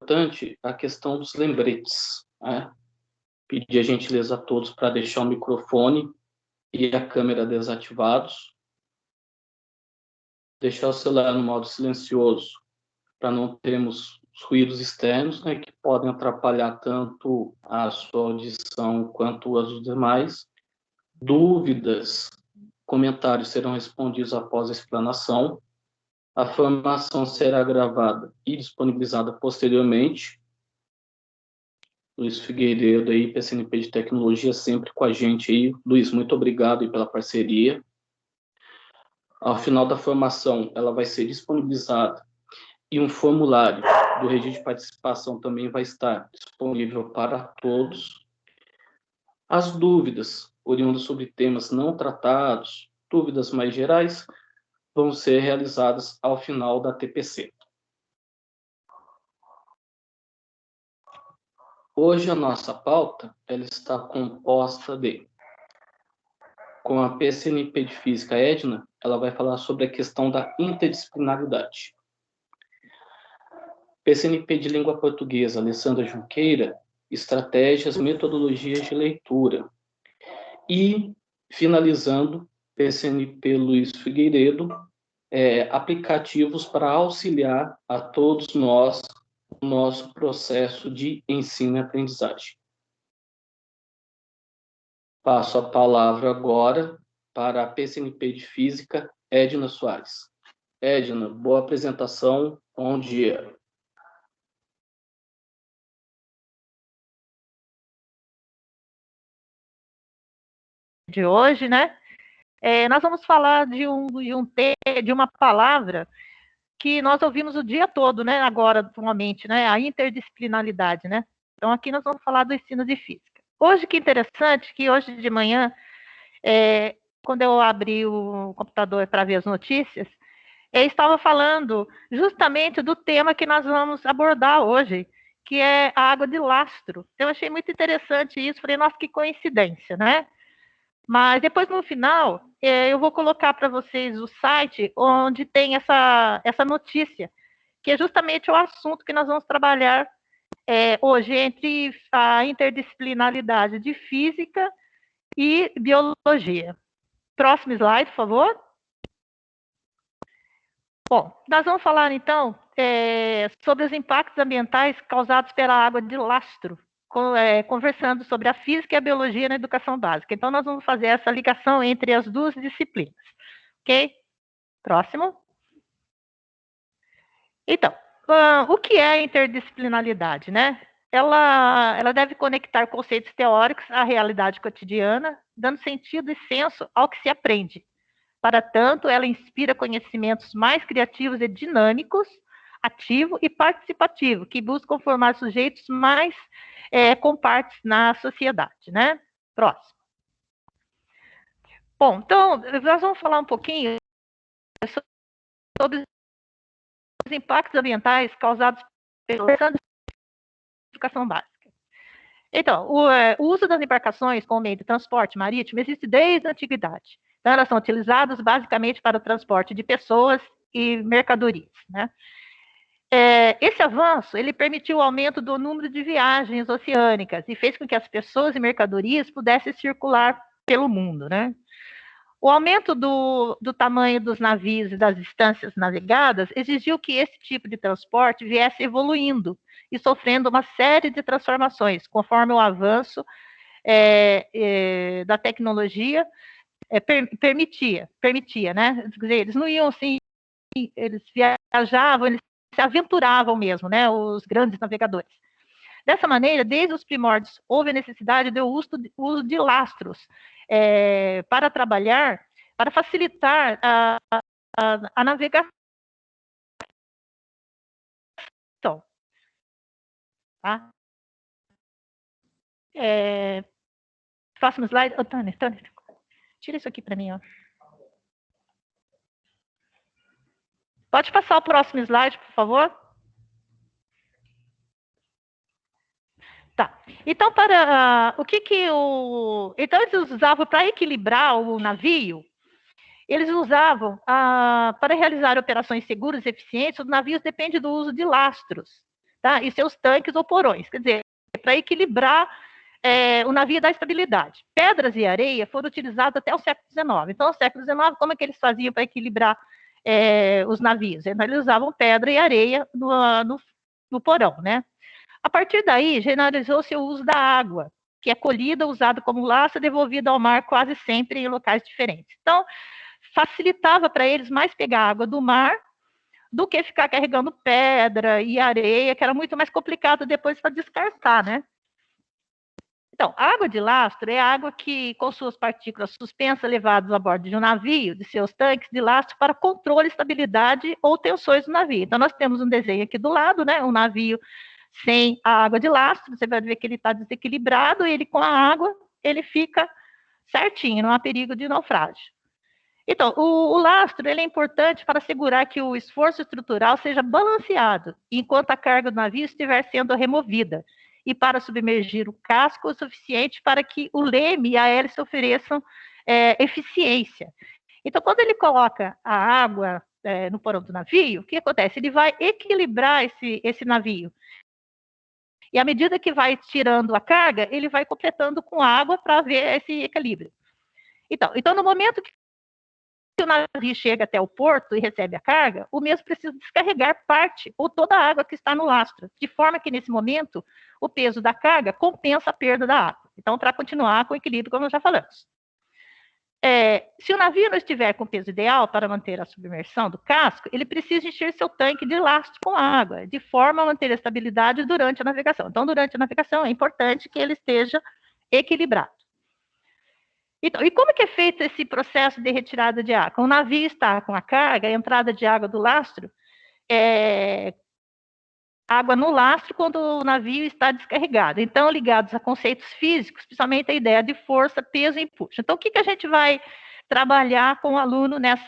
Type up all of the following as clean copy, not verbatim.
importante a questão dos lembretes, né? Pedir a gentileza a todos para deixar o microfone e a câmera desativados, deixar o celular no modo silencioso para não termos os ruídos externos, né, que podem atrapalhar tanto a sua audição quanto as dos demais. Dúvidas, comentários serão respondidos após a explanação. A formação será gravada e disponibilizada posteriormente. Luiz Figueiredo aí, PCNP de Tecnologia, sempre com a gente aí. Luiz, muito obrigado aí pela parceria. Ao final da formação, ela vai ser disponibilizada e um formulário do registro de participação também vai estar disponível para todos. As dúvidas oriundas sobre temas não tratados, dúvidas mais gerais, vão ser realizadas ao final da TPC. Hoje a nossa pauta ela está composta com a PCNP de Física Edna, ela vai falar sobre a questão da interdisciplinaridade. PCNP de Língua Portuguesa, Alessandra Junqueira, estratégias, metodologias de leitura. E, finalizando, PCNP Luiz Figueiredo, aplicativos para auxiliar a todos nós no nosso processo de ensino e aprendizagem. Passo a palavra agora para a PCNP de Física, Edna Soares. Edna, boa apresentação, bom dia. De hoje, né? Nós vamos falar de uma palavra que nós ouvimos o dia todo, né? Agora, atualmente, né? A interdisciplinaridade, né? Então, aqui nós vamos falar do ensino de física. Hoje, que interessante, que hoje de manhã, quando eu abri o computador para ver as notícias, estava falando justamente do tema que nós vamos abordar hoje, que é a água de lastro. Eu achei muito interessante isso, falei, nossa, que coincidência, né? Mas depois, no final, eu vou colocar para vocês o site onde tem essa notícia, que é justamente o assunto que nós vamos trabalhar hoje, entre a interdisciplinaridade de física e biologia. Próximo slide, por favor. Bom, nós vamos falar, então, sobre os impactos ambientais causados pela água de lastro, conversando sobre a física e a biologia na educação básica. Então, nós vamos fazer essa ligação entre as duas disciplinas. Ok? Próximo. Então, o que é a interdisciplinaridade, né? Ela deve conectar conceitos teóricos à realidade cotidiana, dando sentido e senso ao que se aprende. Para tanto, ela inspira conhecimentos mais criativos e dinâmicos, ativo e participativo, que buscam formar sujeitos mais compartes na sociedade, né? Próximo. Bom, então, nós vamos falar um pouquinho sobre os impactos ambientais causados pela educação básica. Então, o uso das embarcações como meio de transporte marítimo existe desde a antiguidade. Então, elas são utilizadas basicamente para o transporte de pessoas e mercadorias, né? Esse avanço, ele permitiu o aumento do número de viagens oceânicas e fez com que as pessoas e mercadorias pudessem circular pelo mundo, né? O aumento do tamanho dos navios e das distâncias navegadas exigiu que esse tipo de transporte viesse evoluindo e sofrendo uma série de transformações, conforme o avanço da tecnologia permitia, né? Quer dizer, eles não iam assim, eles viajavam, eles se aventuravam mesmo, né? Os grandes navegadores. Dessa maneira, desde os primórdios, houve a necessidade do uso de lastros para trabalhar, para facilitar a navegação. Tá? Próximo slide. Oh, Tânia, tira isso aqui para mim. Ó. Pode passar o próximo slide, por favor? Tá. Então, então, eles usavam para equilibrar o navio, eles usavam, para realizar operações seguras e eficientes, os navios dependem do uso de lastros, tá? E seus tanques ou porões, quer dizer, para equilibrar o navio da estabilidade. Pedras e areia foram utilizadas até o século XIX. Então, no século XIX, como é que eles faziam para equilibrar os navios? Eles usavam pedra e areia no porão, né? A partir daí, generalizou-se o uso da água, que é colhida, usada como laço, devolvida ao mar quase sempre em locais diferentes. Então, facilitava para eles mais pegar água do mar do que ficar carregando pedra e areia, que era muito mais complicado depois para descartar, né? Então, a água de lastro é água que, com suas partículas suspensas levadas a bordo de um navio, de seus tanques de lastro, para controle, estabilidade ou tensões do navio. Então, nós temos um desenho aqui do lado, né? Um navio sem a água de lastro, você vai ver que ele está desequilibrado, e ele com a água, ele fica certinho, não há perigo de naufrágio. Então, o lastro ele é importante para assegurar que o esforço estrutural seja balanceado, enquanto a carga do navio estiver sendo removida, e para submergir o casco o suficiente para que o leme e a hélice ofereçam eficiência. Então, quando ele coloca a água no porão do navio, o que acontece? Ele vai equilibrar esse navio. E à medida que vai tirando a carga, ele vai completando com água para ver esse equilíbrio. Então, no momento que o navio chega até o porto e recebe a carga, o mesmo precisa descarregar parte ou toda a água que está no lastro, de forma que, nesse momento, o peso da carga compensa a perda da água. Então, para continuar com o equilíbrio, como nós já falamos. Se o navio não estiver com o peso ideal para manter a submersão do casco, ele precisa encher seu tanque de lastro com água, de forma a manter a estabilidade durante a navegação. Então, durante a navegação, é importante que ele esteja equilibrado. Então, e como que é feito esse processo de retirada de água? O navio está com a carga, a entrada de água do lastro, água no lastro quando o navio está descarregado. Então, ligados a conceitos físicos, principalmente a ideia de força, peso e empuxo. Então, o que a gente vai trabalhar com o aluno nesse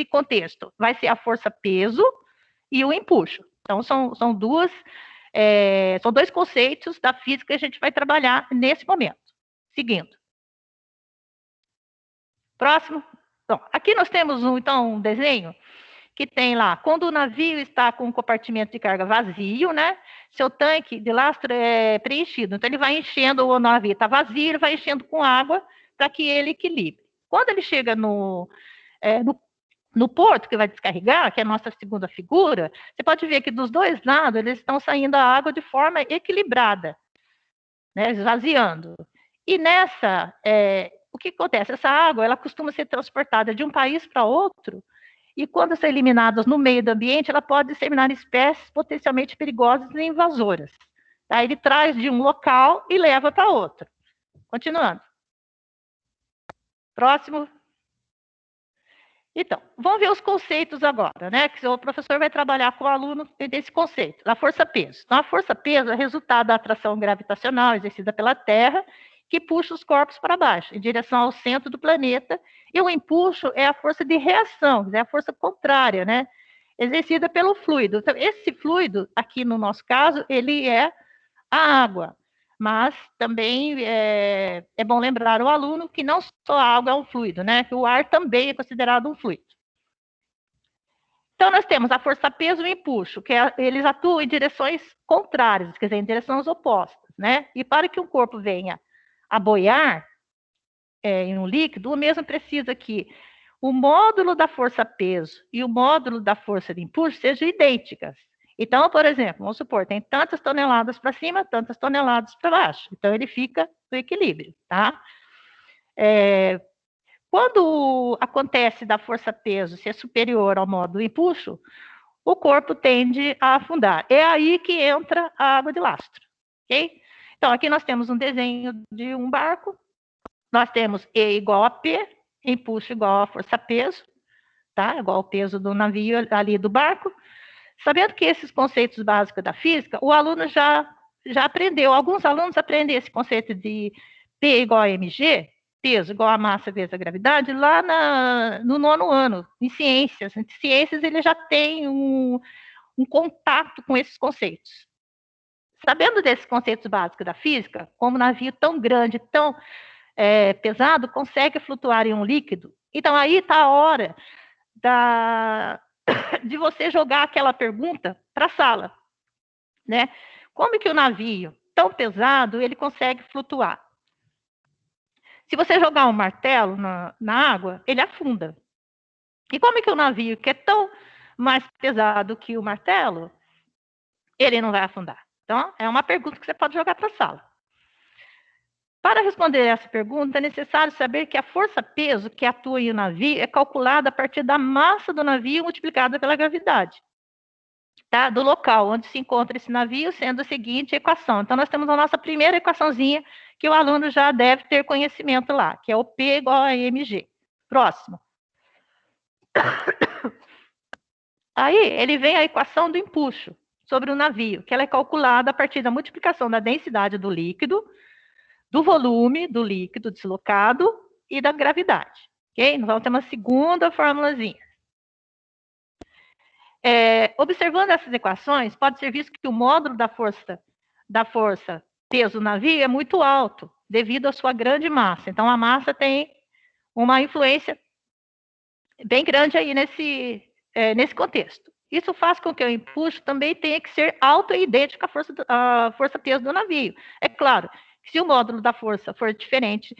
contexto? Vai ser a força-peso e o empuxo. Então, são dois conceitos da física que a gente vai trabalhar nesse momento. Seguindo. Próximo. Então, aqui nós temos um desenho que tem lá, quando o navio está com um compartimento de carga vazio, né? Seu tanque de lastro é preenchido. Então, ele vai enchendo, o navio está vazio, ele vai enchendo com água para que ele equilibre. Quando ele chega no porto, que vai descarregar, que é a nossa segunda figura, você pode ver que dos dois lados, eles estão saindo a água de forma equilibrada, né? Esvaziando. E nessa, o que acontece? Essa água, ela costuma ser transportada de um país para outro, e quando são eliminadas no meio do ambiente, ela pode disseminar espécies potencialmente perigosas e invasoras. Tá? Ele traz de um local e leva para outro. Continuando. Próximo. Então, vamos ver os conceitos agora, né? Que o professor vai trabalhar com o aluno desse conceito, da força-peso. Então, a força-peso é resultado da atração gravitacional exercida pela Terra, que puxa os corpos para baixo, em direção ao centro do planeta, e o empuxo é a força de reação, é a força contrária, né? Exercida pelo fluido. Então, esse fluido, aqui no nosso caso, ele é a água, mas também é bom lembrar ao aluno que não só a água é um fluido, né? Que o ar também é considerado um fluido. Então, nós temos a força-peso e o empuxo, que eles atuam em direções contrárias, quer dizer, em direções opostas, né? E para que um corpo venha a boiar em um líquido, o mesmo precisa que o módulo da força-peso e o módulo da força de empuxo sejam idênticas. Então, por exemplo, vamos supor, tem tantas toneladas para cima, tantas toneladas para baixo. Então, ele fica no equilíbrio, tá? Quando acontece da força-peso ser superior ao módulo empuxo, o corpo tende a afundar. É aí que entra a água de lastro, ok? Então, aqui nós temos um desenho de um barco, nós temos E igual a P, empuxo igual a força-peso, tá? Igual ao peso do navio ali do barco. Sabendo que esses conceitos básicos da física, o aluno já aprendeu, alguns alunos aprendem esse conceito de P igual a mg, peso igual a massa vezes a gravidade, lá no 9º ano, em ciências. Em ciências, ele já tem um contato com esses conceitos. Sabendo desses conceitos básicos da física, como um navio tão grande, tão pesado, consegue flutuar em um líquido, então aí está a hora de você jogar aquela pergunta para a sala, né? Como que o navio tão pesado ele consegue flutuar? Se você jogar um martelo na água, ele afunda. E como que o navio, que é tão mais pesado que o martelo, ele não vai afundar? Então, é uma pergunta que você pode jogar para a sala. Para responder essa pergunta, é necessário saber que a força-peso que atua em um navio é calculada a partir da massa do navio multiplicada pela gravidade, tá? Do local onde se encontra esse navio, sendo a seguinte equação. Então, nós temos a nossa primeira equaçãozinha, que o aluno já deve ter conhecimento lá, que é o P igual a mg. Próximo. Aí, ele vem a equação do empuxo sobre o navio, que ela é calculada a partir da multiplicação da densidade do líquido, do volume do líquido deslocado e da gravidade. Ok? Nós vamos ter uma segunda formulazinha. Observando essas equações, pode ser visto que o módulo da força peso do navio é muito alto, devido à sua grande massa. Então, a massa tem uma influência bem grande aí nesse contexto. Isso faz com que o empuxo também tenha que ser alto e idêntico à força peso do navio. É claro, se o módulo da força for diferente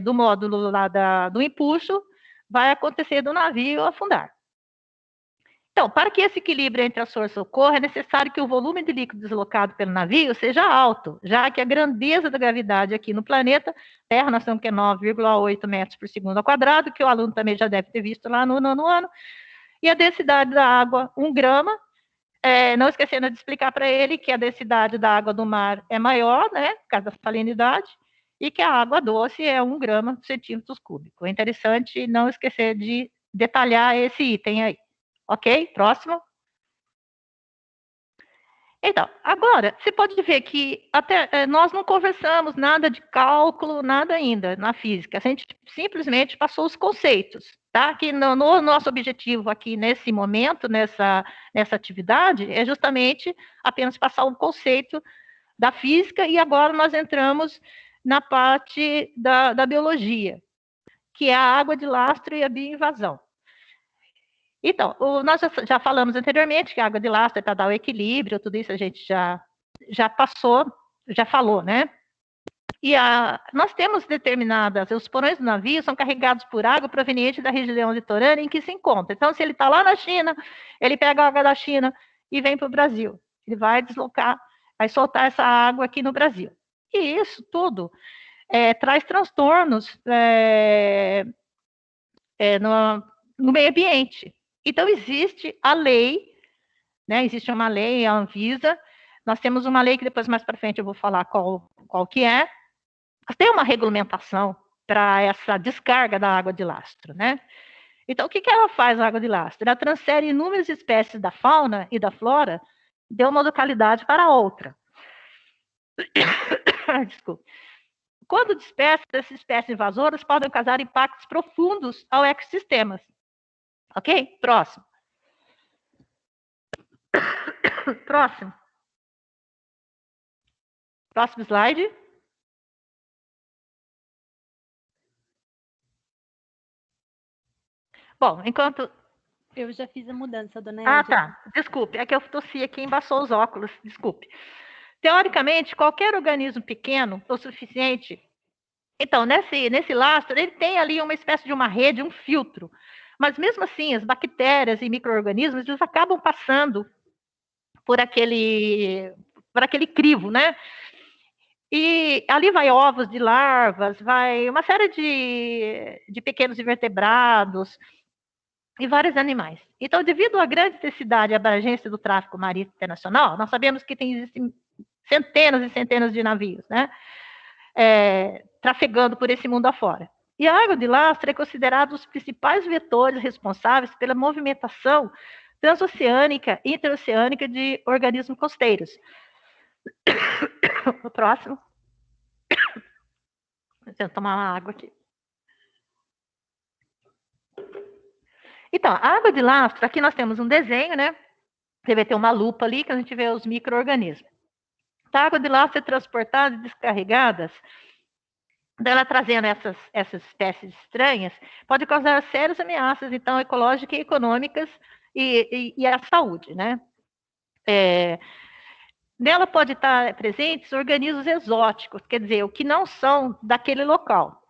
do módulo lá do empuxo, vai acontecer do navio afundar. Então, para que esse equilíbrio entre as forças ocorra, é necessário que o volume de líquido deslocado pelo navio seja alto, já que a grandeza da gravidade aqui no planeta Terra, nós temos que é 9,8 metros por segundo ao quadrado, que o aluno também já deve ter visto lá no nono ano, e a densidade da água, 1 grama, não esquecendo de explicar para ele que a densidade da água do mar é maior, né, por causa da salinidade, e que a água doce é 1 grama por centímetros cúbicos. É interessante não esquecer de detalhar esse item aí. Ok? Próximo. Então, agora, você pode ver que até nós não conversamos nada de cálculo, nada ainda na física. A gente simplesmente passou os conceitos, tá? Que no nosso objetivo aqui nesse momento, nessa atividade, é justamente apenas passar um conceito da física e agora nós entramos na parte da biologia, que é a água de lastro e a bioinvasão. Então, nós já falamos anteriormente que a água de lastro é para dar o equilíbrio, tudo isso a gente já passou, já falou, né? E nós temos os porões do navio são carregados por água proveniente da região litorânea em que se encontra. Então, se ele está lá na China, ele pega a água da China e vem para o Brasil. Ele vai deslocar, vai soltar essa água aqui no Brasil. E isso tudo traz transtornos no meio ambiente. Então, existe a lei, né? Existe uma lei, a Anvisa. Nós temos uma lei que depois, mais para frente, eu vou falar qual que é. Tem uma regulamentação para essa descarga da água de lastro, né? Então, o que ela faz, a água de lastro? Ela transfere inúmeras espécies da fauna e da flora de uma localidade para outra. Desculpa. Quando dispersas, essas espécies invasoras podem causar impactos profundos ao ecossistemas. Ok? Próximo. Próximo. Próximo slide. Bom, enquanto... Eu já fiz a mudança, dona Edna. Edna. Tá. Desculpe, é que eu tossi aqui e embaçou os óculos. Desculpe. Teoricamente, qualquer organismo pequeno o suficiente... Então, nesse lastro, ele tem ali uma espécie de uma rede, um filtro. Mas, mesmo assim, as bactérias e micro-organismos, eles acabam passando por aquele crivo, né? E ali vai ovos de larvas, vai uma série de pequenos invertebrados e vários animais. Então, devido à grande intensidade e abrangência do tráfego marítimo internacional, nós sabemos que existem centenas e centenas de navios, né? Trafegando por esse mundo afora. E a água de lastro é considerada um dos principais vetores responsáveis pela movimentação transoceânica e interoceânica de organismos costeiros. O próximo. Deixa eu tomar uma água aqui. Então, a água de lastro, aqui nós temos um desenho, né? Você vai ter uma lupa ali, que a gente vê os micro-organismos. A água de lastro é transportada e descarregada, dela trazendo essas espécies estranhas, pode causar sérias ameaças, então, ecológicas e econômicas e a saúde, né? Nela pode estar presentes organismos exóticos, quer dizer, o que não são daquele local.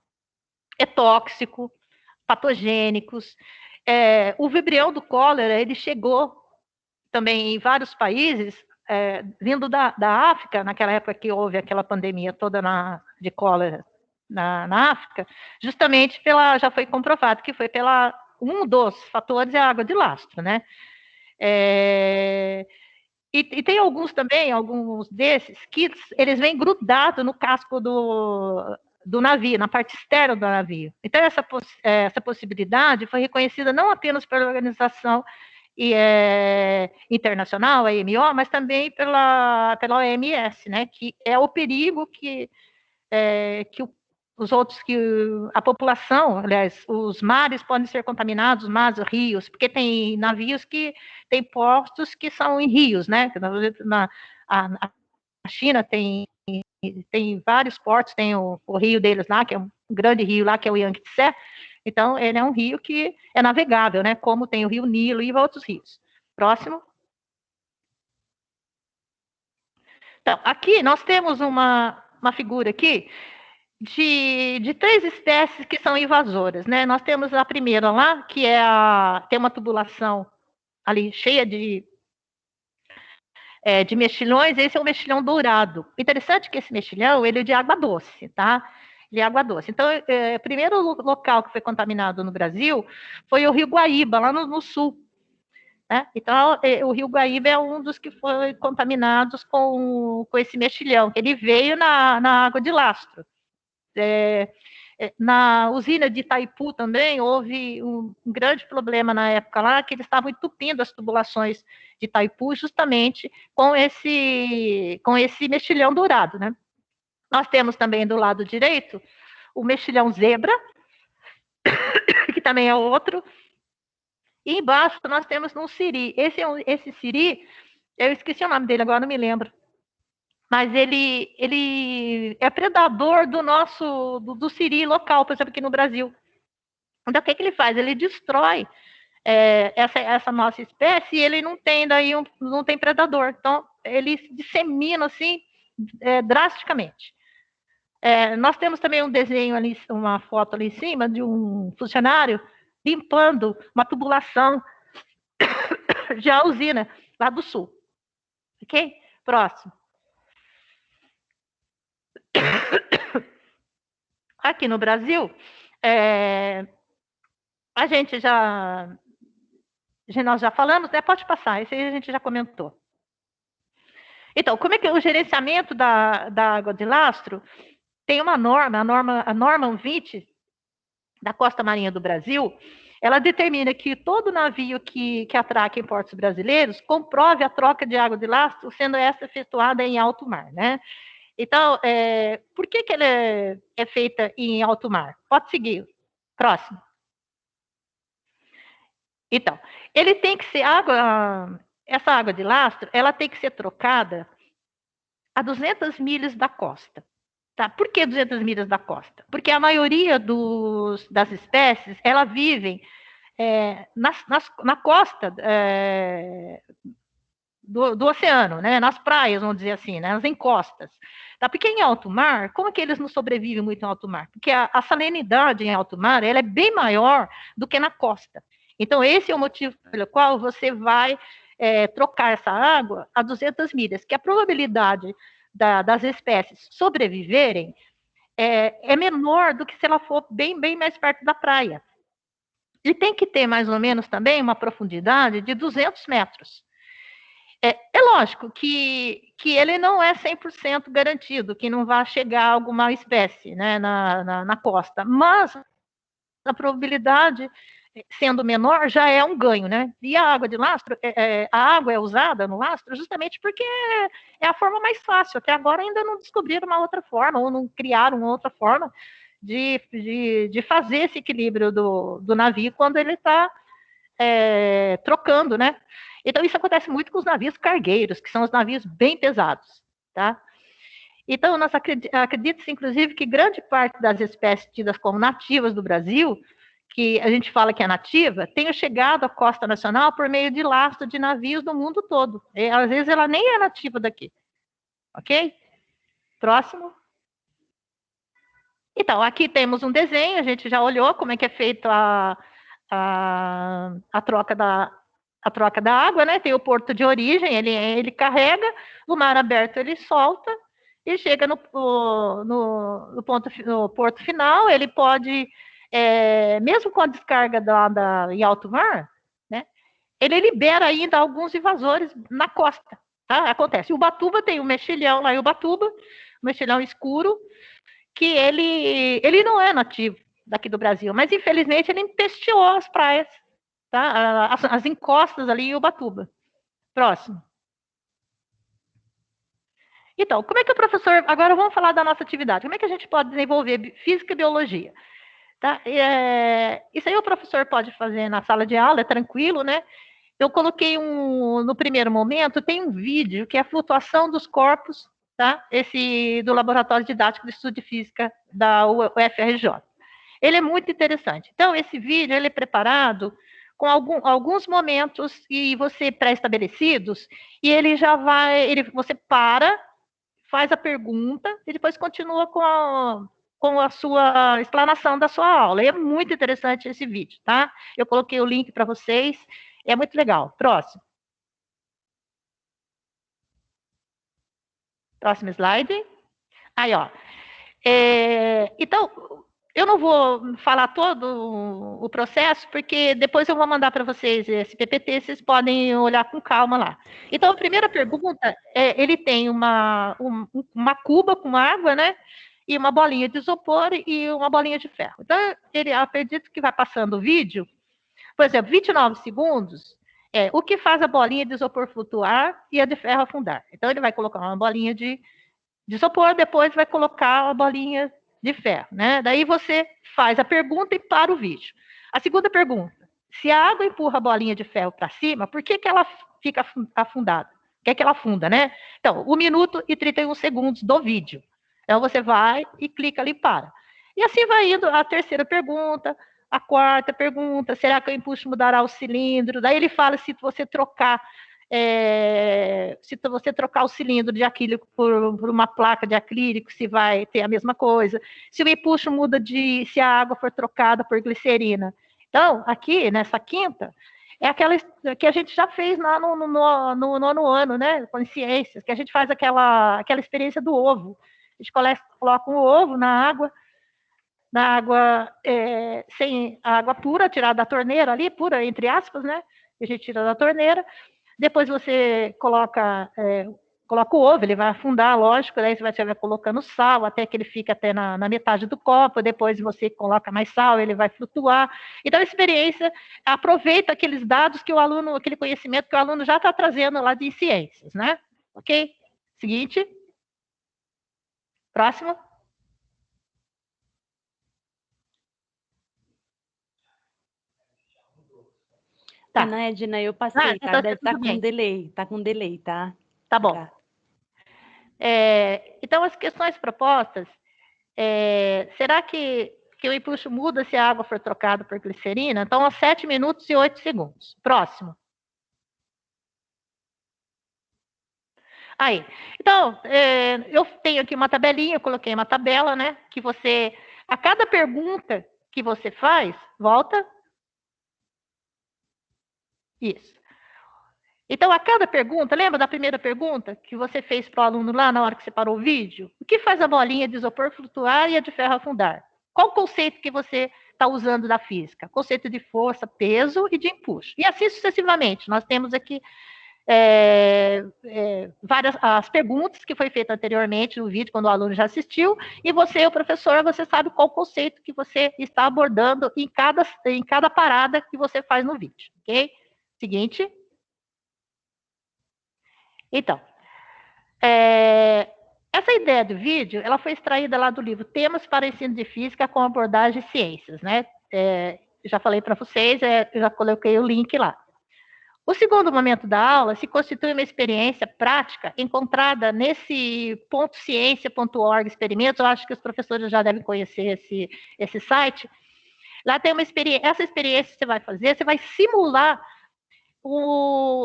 É tóxico, patogênicos. O vibrião do cólera, ele chegou também em vários países, vindo da África, naquela época que houve aquela pandemia toda de cólera na África, justamente já foi comprovado que foi um dos fatores é a água de lastro, né? E tem alguns também, alguns desses, que eles vêm grudados no casco do navio, na parte externa do navio. Então, essa possibilidade foi reconhecida não apenas pela Organização Internacional, a IMO, mas também pela OMS, né, que é o perigo que a população, aliás, os mares podem ser contaminados, os mares, rios, porque tem navios que tem portos que são em rios, né? A China tem vários portos, tem o rio deles lá, que é um grande rio lá, que é o Yangtze. Então, ele é um rio que é navegável, né? Como tem o rio Nilo e outros rios. Próximo. Então, aqui nós temos uma figura aqui de 3 espécies que são invasoras, né? Nós temos a primeira lá, que tem uma tubulação ali cheia de mexilhões. Esse é um mexilhão dourado. Interessante que esse mexilhão, ele é de água doce, tá? Ele é água doce. Então, o primeiro local que foi contaminado no Brasil foi o Rio Guaíba, lá no sul. Né? Então, o Rio Guaíba é um dos que foi contaminados com esse mexilhão, que ele veio na água de lastro. Na usina de Itaipu também houve um grande problema na época lá, que eles estavam entupindo as tubulações de Itaipu justamente com esse mexilhão dourado, né? Nós temos também do lado direito o mexilhão zebra, que também é outro, e embaixo nós temos um siri. Esse siri, eu esqueci o nome dele agora, não me lembro. Mas ele é predador do siri local, por exemplo, aqui no Brasil. Então, o que ele faz? Ele destrói essa nossa espécie e ele não tem predador. Então, ele se dissemina assim drasticamente. Nós temos também um desenho ali, uma foto ali em cima de um funcionário limpando uma tubulação de a usina lá do sul. Ok? Próximo. Aqui no Brasil, a gente nós já falamos, né? Pode passar, esse aí a gente já comentou. Então, como é que o gerenciamento da água de lastro tem uma norma, a norma 20 da Costa Marinha do Brasil, ela determina que todo navio que atraque em portos brasileiros comprove a troca de água de lastro, sendo essa efetuada em alto mar, né? Então, por que ela é feita em alto mar? Pode seguir. Próximo. Então, ele tem que ser essa água de lastro, ela tem que ser trocada a 200 milhas da costa. Tá? Por que 200 milhas da costa? Porque a maioria das espécies, elas vivem na costa do oceano, né? Nas praias, vamos dizer assim, né? Nas encostas. Tá? Porque em alto mar, como que eles não sobrevivem muito em alto mar? Porque a salinidade em alto mar, ela é bem maior do que na costa. Então, esse é o motivo pelo qual você vai trocar essa água a 200 milhas, que a probabilidade das espécies sobreviverem é menor do que se ela for bem, bem mais perto da praia. E tem que ter mais ou menos também uma profundidade de 200 metros. É lógico que ele não é 100% garantido, que não vai chegar alguma espécie, né, na costa, mas a probabilidade, sendo menor, já é um ganho, né? E a água de lastro, a água é usada no lastro justamente porque é a forma mais fácil. Até agora ainda não descobriram uma outra forma, ou não criaram uma outra forma de fazer esse equilíbrio do navio quando ele está trocando, né? Então, isso acontece muito com os navios cargueiros, que são os navios bem pesados, tá? Então, nós acredita-se, inclusive, que grande parte das espécies tidas como nativas do Brasil, que a gente fala que é nativa, tenha chegado à costa nacional por meio de lastro de navios do mundo todo. E, às vezes ela nem é nativa daqui. Ok? Próximo. Então, aqui temos um desenho, a gente já olhou como é que é feito a troca da água, né? Tem o porto de origem, ele carrega, o mar aberto ele solta, e chega no porto final, ele pode, mesmo com a descarga em alto mar, né? Ele libera ainda alguns invasores na costa, tá? Acontece. Ubatuba tem um mexilhão lá em Ubatuba, um mexilhão escuro, que ele não é nativo daqui do Brasil, mas infelizmente ele empesteou as praias, tá? As encostas ali em Ubatuba. Próximo. Então, como é que o professor... Agora vamos falar da nossa atividade. Como é que a gente pode desenvolver física e biologia? Tá? Isso aí o professor pode fazer na sala de aula, é tranquilo, né? Eu coloquei no primeiro momento, tem um vídeo que é a flutuação dos corpos, tá? Esse do Laboratório Didático de Estudo de Física da UFRJ. Ele é muito interessante. Então, esse vídeo ele é preparado com alguns momentos e você pré-estabelecidos, e ele já vai, você para, faz a pergunta e depois continua com a sua explanação da sua aula. E é muito interessante esse vídeo, tá? Eu coloquei o link para vocês, é muito legal. Próximo. Próximo slide. Aí, ó. Então, eu não vou falar todo o processo, porque depois eu vou mandar para vocês esse PPT, vocês podem olhar com calma lá. Então, a primeira pergunta, ele tem uma cuba com água, né? E uma bolinha de isopor e uma bolinha de ferro. Então, ele acredito que vai passando o vídeo, por exemplo, 29 segundos, o que faz a bolinha de isopor flutuar e a de ferro afundar. Então, ele vai colocar uma bolinha de isopor, depois vai colocar a bolinha de ferro, né? Daí você faz a pergunta e para o vídeo. A segunda pergunta, se a água empurra a bolinha de ferro para cima, por que ela fica afundada? Por que ela afunda, né? Então, 1 minuto e 31 segundos do vídeo. Então, você vai e clica ali e para. E assim vai indo a terceira pergunta, a quarta pergunta, será que o empuxo mudará o cilindro? Daí ele fala se você trocar o cilindro de acrílico por uma placa de acrílico, se vai ter a mesma coisa. Se o empuxo muda se a água for trocada por glicerina. Então, aqui, nessa quinta, é aquela que a gente já fez lá no nono ano, né, com ciências, que a gente faz aquela experiência do ovo. A gente coloca um ovo na água sem a água pura, tirada da torneira ali, pura, entre aspas, né, que a gente tira da torneira. Depois você coloca o ovo, ele vai afundar, lógico, daí você vai colocando sal, até que ele fica até na metade do copo, depois você coloca mais sal, ele vai flutuar. Então, a experiência aproveita aqueles dados que o aluno, aquele conhecimento que o aluno já está trazendo lá de ciências, né? Ok? Seguinte. Próximo. Tá. Ana Edna, eu passei, tá? Então, Deve estar com delay, tá com delay, tá? Tá bom. Tá. Então, as questões propostas, será que o empuxo muda se a água for trocada por glicerina? Então, aos 7 minutos e 8 segundos. Próximo. Aí. Então, eu tenho aqui uma tabelinha, eu coloquei uma tabela, né? Que você, a cada pergunta que você faz, volta. Isso. Então, a cada pergunta, lembra da primeira pergunta que você fez para o aluno lá na hora que você parou o vídeo? O que faz a bolinha de isopor flutuar e a de ferro afundar? Qual o conceito que você está usando da física? Conceito de força, peso e de empuxo. E assim sucessivamente. Nós temos aqui várias as perguntas que foi feita anteriormente no vídeo, quando o aluno já assistiu, e você, o professor, você sabe qual conceito que você está abordando em cada parada que você faz no vídeo, ok? Seguinte. Então, essa ideia do vídeo, ela foi extraída lá do livro Temas para o Ensino de Física com Abordagem de Ciências, né? Já falei para vocês, já coloquei o link lá. O segundo momento da aula se constitui uma experiência prática encontrada nesse .ciência.org experimentos, eu acho que os professores já devem conhecer esse site, Lá tem uma experiência, essa experiência que você vai fazer, você vai simular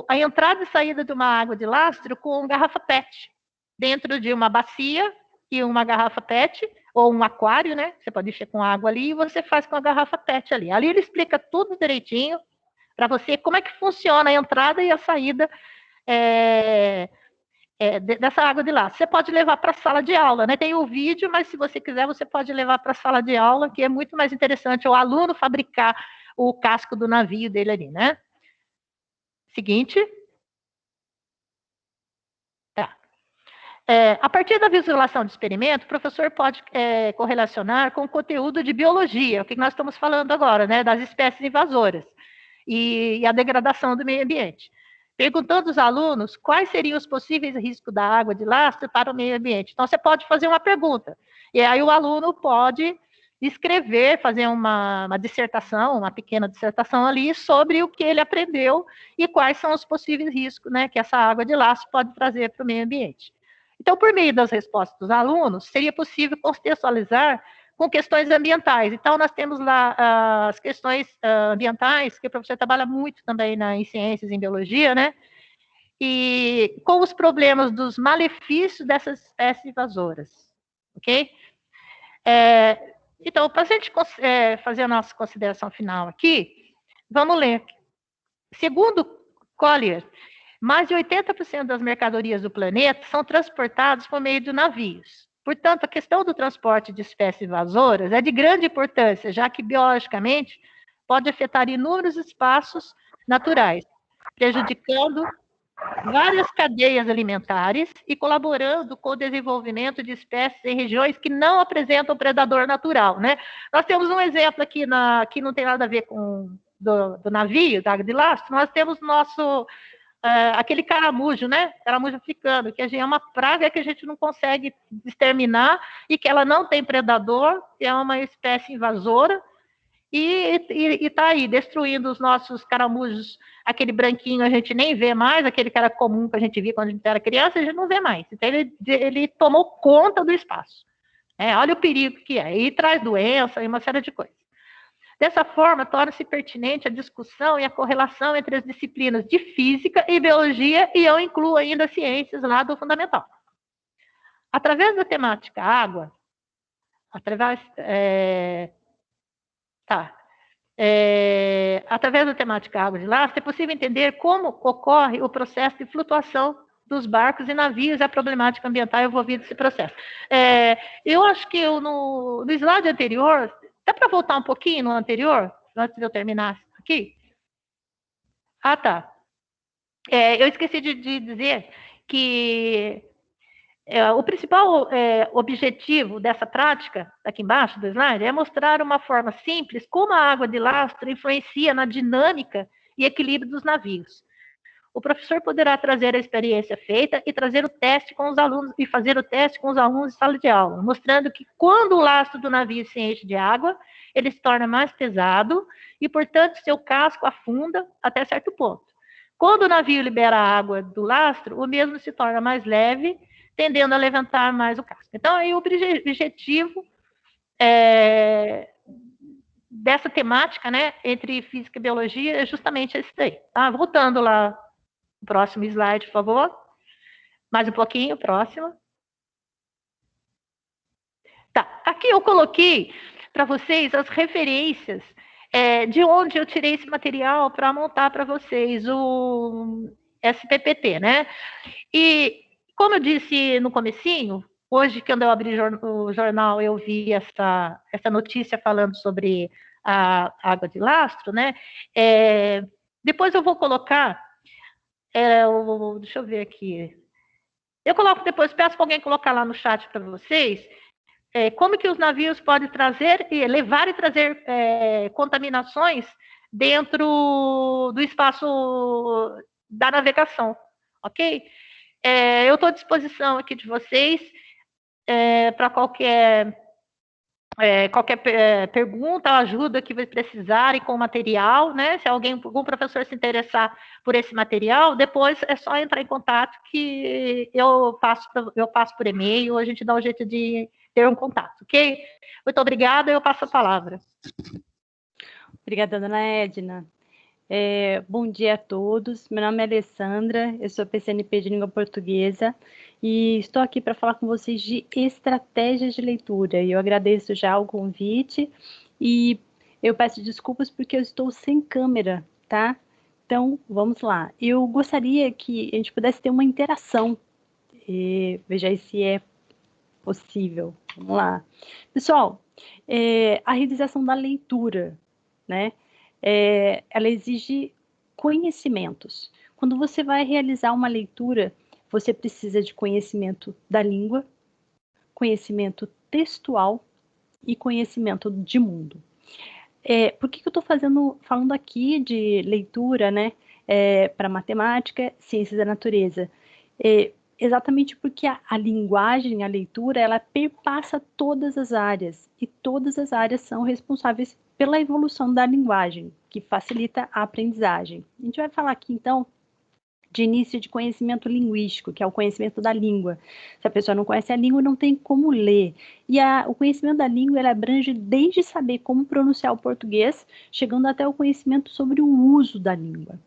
a entrada e saída de uma água de lastro com garrafa PET, dentro de uma bacia e uma garrafa PET, ou um aquário, né? Você pode encher com água ali e você faz com a garrafa PET ali. Ali ele explica tudo direitinho para você como é que funciona a entrada e a saída dessa água de lá. Você pode levar para a sala de aula, né? Tem o vídeo, mas se você quiser, você pode levar para a sala de aula, que é muito mais interessante o aluno fabricar o casco do navio dele ali, né? Seguinte. A partir da visualização do experimento, o professor pode correlacionar com o conteúdo de biologia, o que nós estamos falando agora, né? Das espécies invasoras e a degradação do meio ambiente. Perguntando aos alunos quais seriam os possíveis riscos da água de lastro para o meio ambiente. Então, você pode fazer uma pergunta, e aí o aluno pode escrever, fazer uma dissertação, uma pequena dissertação ali, sobre o que ele aprendeu e quais são os possíveis riscos, né, que essa água de lastro pode trazer para o meio ambiente. Então, por meio das respostas dos alunos, seria possível contextualizar com questões ambientais. Então, nós temos lá as questões ambientais, que o professor trabalha muito também em ciências, em biologia, né? E com os problemas dos malefícios dessas espécies invasoras, ok? Então, para a gente fazer a nossa consideração final aqui, vamos ler. Segundo Collier, mais de 80% das mercadorias do planeta são transportadas por meio de navios. Portanto, a questão do transporte de espécies invasoras é de grande importância, já que, biologicamente, pode afetar inúmeros espaços naturais, prejudicando várias cadeias alimentares e colaborando com o desenvolvimento de espécies em regiões que não apresentam predador natural, né? Nós temos um exemplo aqui, que não tem nada a ver com do navio, da água de lastro, nós temos aquele caramujo, né? Caramujo africano, que é uma praga que a gente não consegue exterminar e que ela não tem predador, é uma espécie invasora e está aí destruindo os nossos caramujos. Aquele branquinho a gente nem vê mais, aquele que era comum que a gente via quando a gente era criança, a gente não vê mais. Então ele tomou conta do espaço. Olha o perigo que é. E traz doença e uma série de coisas. Dessa forma, torna-se pertinente a discussão e a correlação entre as disciplinas de física e biologia, e eu incluo ainda as ciências lá do fundamental. Através da temática água, através da temática água de lastro, é possível entender como ocorre o processo de flutuação dos barcos e navios e a problemática ambiental envolvida nesse processo. Eu acho que no slide anterior, dá para voltar um pouquinho no anterior, antes de eu terminar aqui? Ah, tá. Eu esqueci de dizer que o principal objetivo dessa prática, aqui embaixo do slide, é mostrar uma forma simples como a água de lastro influencia na dinâmica e equilíbrio dos navios. O professor poderá trazer a experiência feita e trazer o teste com os alunos e fazer o teste com os alunos em sala de aula, mostrando que quando o lastro do navio se enche de água, ele se torna mais pesado e, portanto, seu casco afunda até certo ponto. Quando o navio libera a água do lastro, o mesmo se torna mais leve, tendendo a levantar mais o casco. Então, aí o objetivo dessa temática, né, entre física e biologia, é justamente esse daí. Tá? Voltando lá, o próximo slide, por favor. Mais um pouquinho, próximo. Tá, aqui eu coloquei para vocês as referências de onde eu tirei esse material para montar para vocês o SPPT, né? E, como eu disse no comecinho, hoje, quando eu abri o jornal, eu vi essa notícia falando sobre a água de lastro, né? Depois eu vou colocar, deixa eu ver aqui, eu coloco depois, peço para alguém colocar lá no chat para vocês, como que os navios podem levar e trazer contaminações dentro do espaço da navegação, ok? Eu estou à disposição aqui de vocês para qualquer pergunta, ajuda que vocês precisarem com o material, né? Se algum professor se interessar por esse material, depois é só entrar em contato que eu passo por e-mail, a gente dá um jeito de ter um contato, ok? Muito obrigada, eu passo a palavra. Obrigada, dona Edna. Bom dia a todos. Meu nome é Alessandra, eu sou PCNP de Língua Portuguesa e estou aqui para falar com vocês de estratégias de leitura. E eu agradeço já o convite e eu peço desculpas porque eu estou sem câmera, tá? Então, vamos lá. Eu gostaria que a gente pudesse ter uma interação. Veja aí se é possível. Vamos lá. Pessoal, a realização da leitura, né? Ela exige conhecimentos. Quando você vai realizar uma leitura, você precisa de conhecimento da língua, conhecimento textual e conhecimento de mundo. Por que eu estou falando aqui de leitura, né? Para matemática, ciências da natureza? Exatamente porque a linguagem, a leitura, ela perpassa todas as áreas, e todas as áreas são responsáveis pela evolução da linguagem, que facilita a aprendizagem. A gente vai falar aqui, então, de início de conhecimento linguístico, que é o conhecimento da língua. Se a pessoa não conhece a língua, não tem como ler. E o conhecimento da língua, ele abrange desde saber como pronunciar o português, chegando até o conhecimento sobre o uso da língua.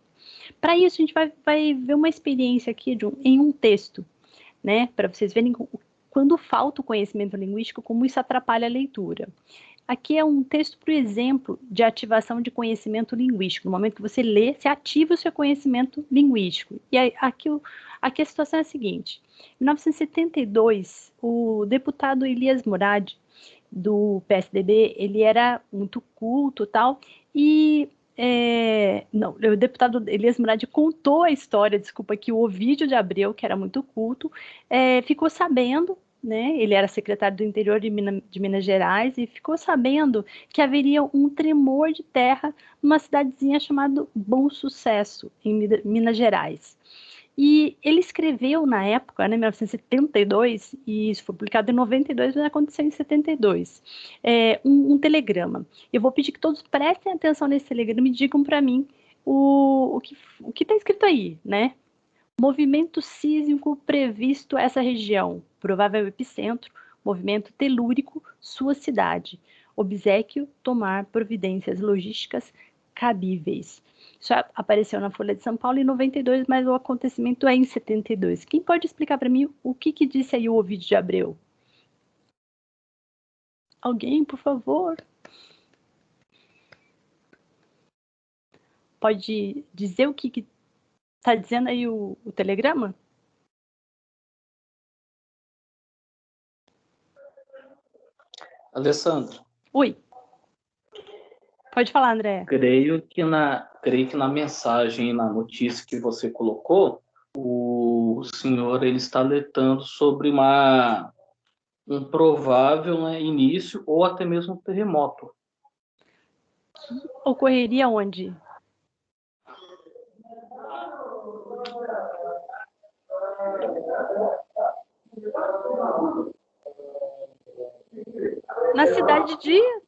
Para isso, a gente vai ver uma experiência aqui em um texto, né? Para vocês verem quando falta o conhecimento linguístico, como isso atrapalha a leitura. Aqui é um texto, por exemplo, de ativação de conhecimento linguístico. No momento que você lê, você ativa o seu conhecimento linguístico. E aí, aqui a situação é a seguinte. Em 1972, o deputado Elias Murad, do PSDB, ele era muito culto e tal, e o deputado Elias Murad contou a história, que o Ovídio de Abreu, que era muito culto, ficou sabendo, né, ele era secretário do interior de Minas Gerais, e ficou sabendo que haveria um tremor de terra numa cidadezinha chamada Bom Sucesso, em Minas Gerais. E ele escreveu na época, né, em 1972, e isso foi publicado em 92, mas aconteceu em 72, um telegrama. Eu vou pedir que todos prestem atenção nesse telegrama e digam para mim o que está escrito aí, né? Movimento sísmico previsto essa região, provável epicentro, movimento telúrico, sua cidade. Obséquio, tomar providências logísticas cabíveis. Isso apareceu na Folha de São Paulo em 92, mas o acontecimento é em 72. Quem pode explicar para mim o que disse aí o Ovídio de Abreu? Alguém, por favor? Pode dizer o que está dizendo aí o telegrama? Alessandro. Oi. Pode falar, André. Creio que na mensagem, na notícia que você colocou, o senhor ele está alertando sobre um provável, né, início ou até mesmo um terremoto. Ocorreria onde? Na cidade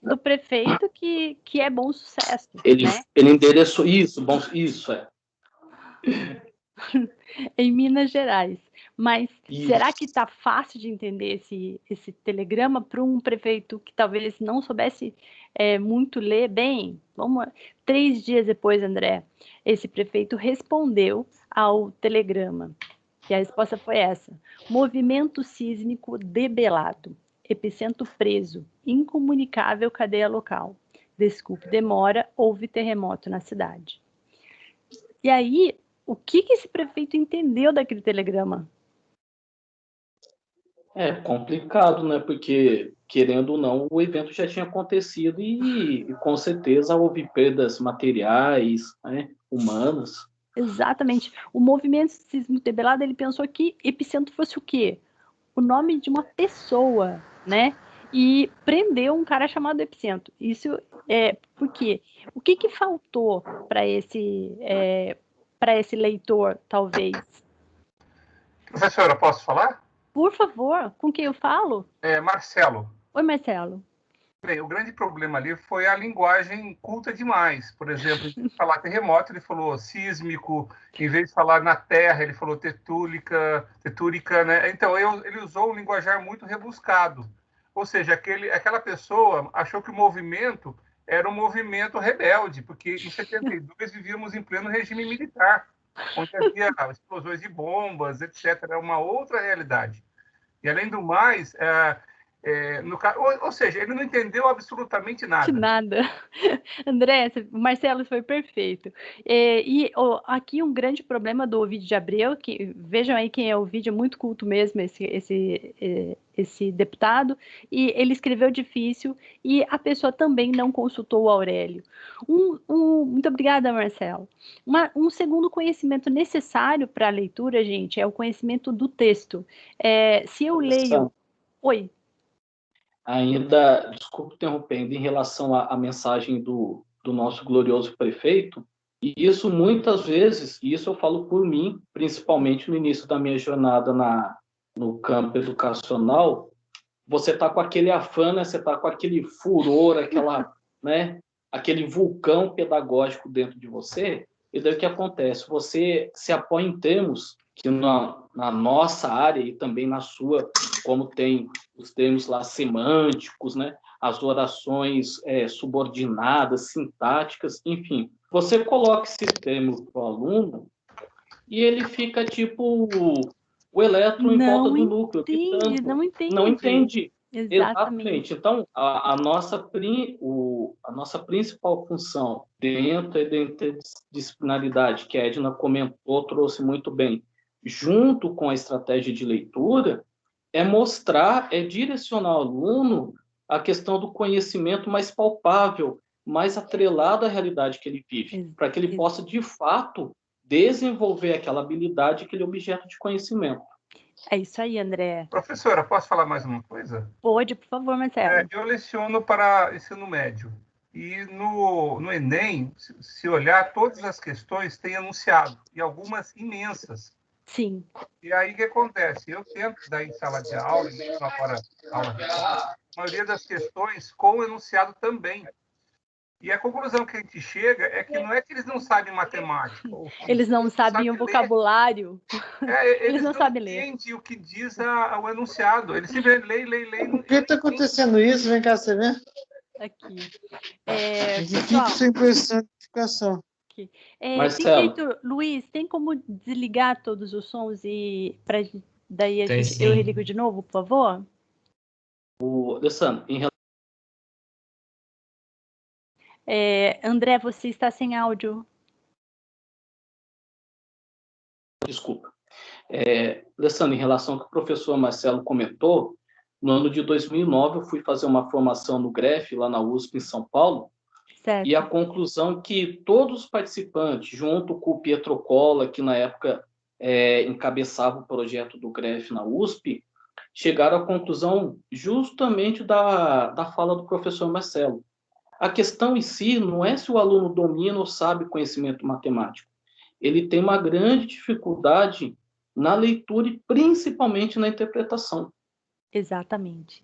do prefeito, que é Bom Sucesso. Ele endereçou isso, em Minas Gerais. Mas isso. Será que está fácil de entender esse telegrama para um prefeito que talvez não soubesse muito ler bem? 3 dias depois, André, esse prefeito respondeu ao telegrama. E a resposta foi essa: movimento sísmico debelado, epicentro preso, incomunicável cadeia local. Desculpe, demora, houve terremoto na cidade. E aí, o que esse prefeito entendeu daquele telegrama? É complicado, né? Porque, querendo ou não, o evento já tinha acontecido e com certeza houve perdas materiais, né, humanas. Exatamente. O movimento sísmico debelado, ele pensou que epicentro fosse o quê? O nome de uma pessoa, né? E prendeu um cara chamado Epicentro. Isso por quê? O que faltou para esse leitor, talvez? Professora, posso falar? Por favor, com quem eu falo? Marcelo. Oi, Marcelo. Bem, o grande problema ali foi a linguagem culta demais. Por exemplo, em vez de falar terremoto, ele falou sísmico. Em vez de falar na terra, ele falou tetúrica, né? Então, ele usou um linguajar muito rebuscado. Ou seja, aquela pessoa achou que o movimento era um movimento rebelde, porque em 72 vivíamos em pleno regime militar, onde havia explosões de bombas, etc. Era uma outra realidade. E, além do mais, ou seja, ele não entendeu absolutamente nada. Nada. André, o Marcelo foi perfeito. Aqui um grande problema do Ovidio de Abreu, que vejam aí quem é o Ovidio, é muito culto mesmo esse deputado, e ele escreveu difícil, e a pessoa também não consultou o Aurélio. Muito obrigada, Marcelo. Um segundo conhecimento necessário para a leitura, gente, é o conhecimento do texto. Se eu leio... Oi. Ainda, desculpe interrompendo, em relação à mensagem do nosso glorioso prefeito, e isso muitas vezes, e isso eu falo por mim, principalmente no início da minha jornada no campo educacional, você está com aquele afã, né? Você está com aquele furor, aquele vulcão pedagógico dentro de você, e daí o que acontece? Você se apoia em termos que na nossa área e também na sua, como tem os termos lá semânticos, né? As orações subordinadas, sintáticas, enfim. Você coloca esse termo para o aluno e ele fica tipo o elétron em volta do núcleo. Não entende. Exatamente. Então, a nossa principal função dentro da interdisciplinaridade, que a Edna comentou, trouxe muito bem, junto com a estratégia de leitura, é mostrar, direcionar ao aluno a questão do conhecimento mais palpável, mais atrelado à realidade que ele vive, para que ele possa, de fato, desenvolver aquela habilidade, aquele objeto de conhecimento. É isso aí, André. Professora, posso falar mais uma coisa? Pode, por favor, Marcelo. Eu leciono para ensino médio. E no Enem, se olhar, todas as questões têm enunciado, e algumas imensas. Sim. E aí o que acontece? Eu tento dar em sala de aula, agora aula de aula, a maioria das questões com enunciado também. E a conclusão que a gente chega é que não é que eles não sabem matemática. Eles não sabem o vocabulário. Eles não sabem ler. Entendem o que diz o enunciado. Eles simplesmente leem. Por que está acontecendo isso? Vem cá, você vê? Aqui. Pessoal, sem impressão de educação. Luiz, tem como desligar todos os sons e para daí eu religo de novo, por favor? Alessandro, André, você está sem áudio. Desculpa. Alessandro, em relação ao que o professor Marcelo comentou, no ano de 2009 eu fui fazer uma formação no GREF, lá na USP, em São Paulo, certo. E a conclusão que todos os participantes, junto com o Pietro Colla, que na época encabeçava o projeto do GREF na USP, chegaram à conclusão justamente da fala do professor Marcelo. A questão em si não é se o aluno domina ou sabe conhecimento matemático. Ele tem uma grande dificuldade na leitura e principalmente na interpretação. Exatamente.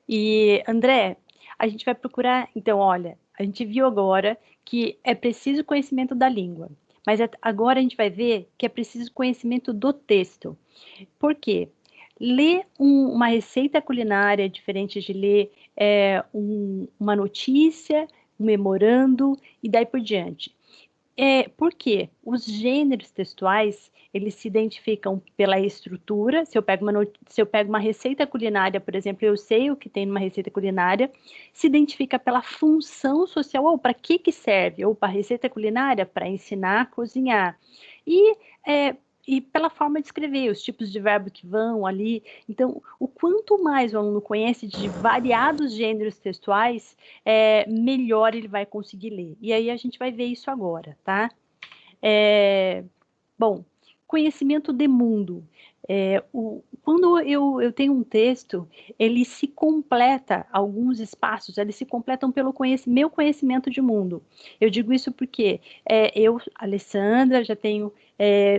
E, André, a gente vai procurar... Então, olha, a gente viu agora que é preciso conhecimento da língua, mas agora a gente vai ver que é preciso conhecimento do texto. Por quê? Ler uma receita culinária é diferente de ler uma notícia, um memorando e daí por diante. Por quê? Os gêneros textuais, eles se identificam pela estrutura. Se eu pego uma receita culinária, por exemplo, eu sei o que tem numa receita culinária, se identifica pela função social, ou para que serve, ou para a receita culinária, para ensinar a cozinhar. E pela forma de escrever, os tipos de verbo que vão ali. Então, o quanto mais o aluno conhece de variados gêneros textuais, melhor ele vai conseguir ler. E aí a gente vai ver isso agora, tá? Bom, conhecimento de mundo. Quando eu tenho um texto, ele se completa, alguns espaços, eles se completam pelo meu conhecimento de mundo. Eu digo isso porque eu, Alessandra, já tenho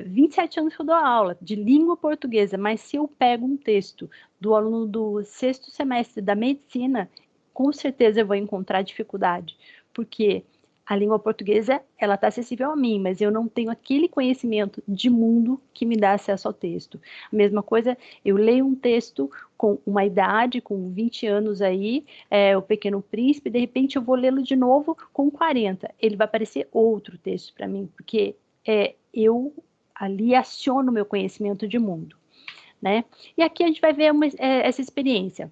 27 anos que eu dou aula de língua portuguesa, mas se eu pego um texto do aluno do 6º semestre da medicina, com certeza eu vou encontrar dificuldade, porque a língua portuguesa, ela está acessível a mim, mas eu não tenho aquele conhecimento de mundo que me dá acesso ao texto. A mesma coisa, eu leio um texto com uma idade, com 20 anos aí, O Pequeno Príncipe, de repente eu vou lê-lo de novo com 40. Ele vai aparecer outro texto para mim, porque eu ali aciono meu conhecimento de mundo, né? E aqui a gente vai ver essa experiência.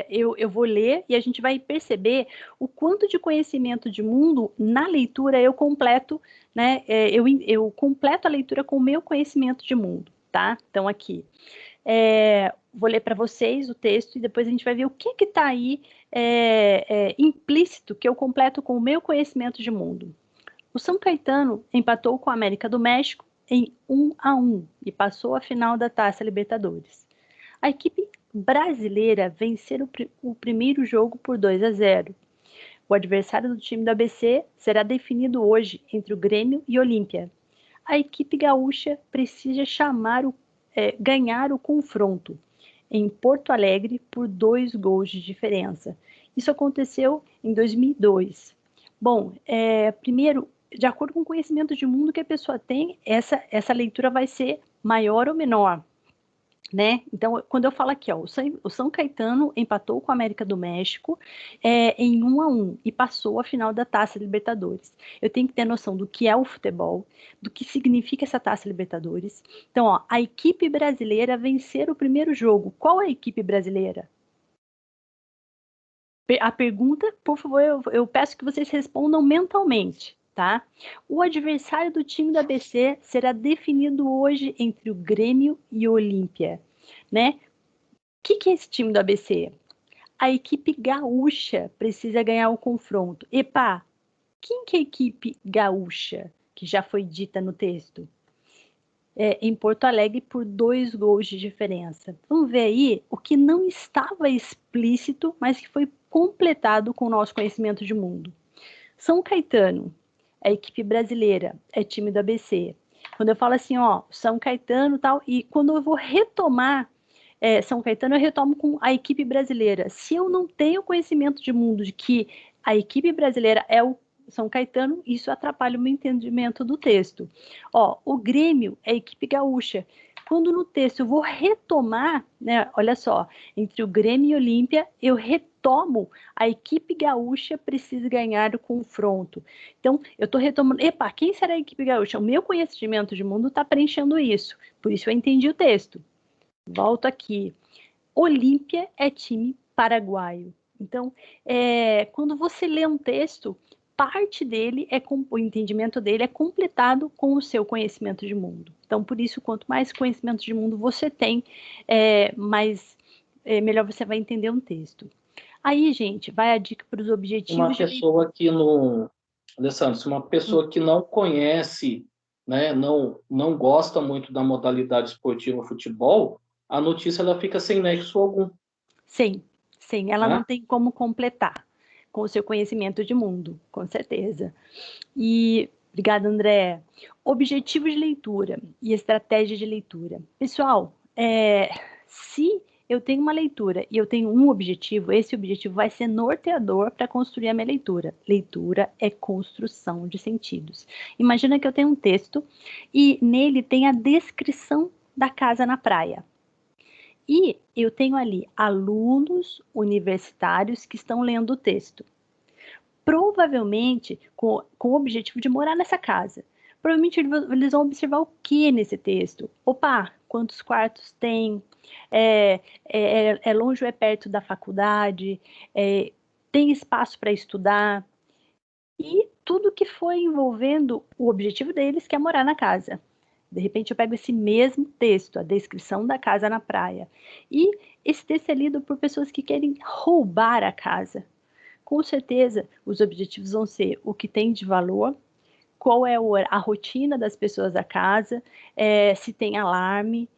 Eu vou ler e a gente vai perceber o quanto de conhecimento de mundo na leitura eu completo, né? Eu completo a leitura com o meu conhecimento de mundo, tá? Então, aqui. Vou ler para vocês o texto e depois a gente vai ver o que está aí implícito que eu completo com o meu conhecimento de mundo. O São Caetano empatou com a América do México em 1-1 e passou a final da Taça Libertadores. A equipe brasileira venceu o primeiro jogo por 2-0. O adversário do time do ABC será definido hoje entre o Grêmio e Olímpia. A equipe gaúcha precisa ganhar o confronto em Porto Alegre por 2 gols de diferença. Isso aconteceu em 2002. Bom, primeiro, de acordo com o conhecimento de mundo que a pessoa tem, essa leitura vai ser maior ou menor, né? Então, quando eu falo aqui, ó, o São Caetano empatou com a América do México em 1-1 e passou a final da Taça Libertadores. Eu tenho que ter noção do que é o futebol, do que significa essa Taça Libertadores. Então, ó, a equipe brasileira vencer o primeiro jogo. Qual é a equipe brasileira? A pergunta, por favor, eu peço que vocês respondam mentalmente, tá? O adversário do time do ABC será definido hoje entre o Grêmio e o Olímpia, né? O que é esse time do ABC? A equipe gaúcha precisa ganhar o confronto. Epa, quem que é a equipe gaúcha, que já foi dita no texto? Em Porto Alegre por 2 gols de diferença. Vamos ver aí o que não estava explícito, mas que foi completado com o nosso conhecimento de mundo. São Caetano, a equipe brasileira, é time do ABC. Quando eu falo assim, ó, São Caetano e tal, e quando eu vou retomar São Caetano, eu retomo com a equipe brasileira. Se eu não tenho conhecimento de mundo de que a equipe brasileira é o São Caetano, isso atrapalha o meu entendimento do texto. Ó, o Grêmio é a equipe gaúcha. Quando no texto eu vou retomar, né, olha só, entre o Grêmio e o Olímpia, eu retomo a equipe gaúcha precisa ganhar o confronto. Então, eu estou retomando, epa, quem será a equipe gaúcha? O meu conhecimento de mundo está preenchendo isso, por isso eu entendi o texto. Volto aqui. Olímpia é time paraguaio. Então, quando você lê um texto, parte dele o entendimento dele é completado com o seu conhecimento de mundo. Então, por isso, quanto mais conhecimento de mundo você tem, melhor você vai entender um texto. Aí, gente, vai a dica para os objetivos. Uma pessoa que não... Alessandro, se uma pessoa que não conhece, né, não gosta muito da modalidade esportiva futebol, a notícia ela fica sem nexo algum. Sim, ela não tem como completar com o seu conhecimento de mundo, com certeza. E, obrigada, André. Objetivos de leitura e estratégia de leitura. Pessoal, se eu tenho uma leitura e eu tenho um objetivo, esse objetivo vai ser norteador para construir a minha leitura. Leitura é construção de sentidos. Imagina que eu tenho um texto e nele tem a descrição da casa na praia. E eu tenho ali alunos universitários que estão lendo o texto. Provavelmente com o objetivo de morar nessa casa. Provavelmente eles vão observar o que nesse texto? Opa, quantos quartos tem? É longe ou é perto da faculdade? Tem espaço para estudar? E tudo que foi envolvendo o objetivo deles, que é morar na casa. De repente eu pego esse mesmo texto, a descrição da casa na praia, e esse texto é lido por pessoas que querem roubar a casa. Com certeza, os objetivos vão ser o que tem de valor, qual é a rotina das pessoas da casa, se tem alarme,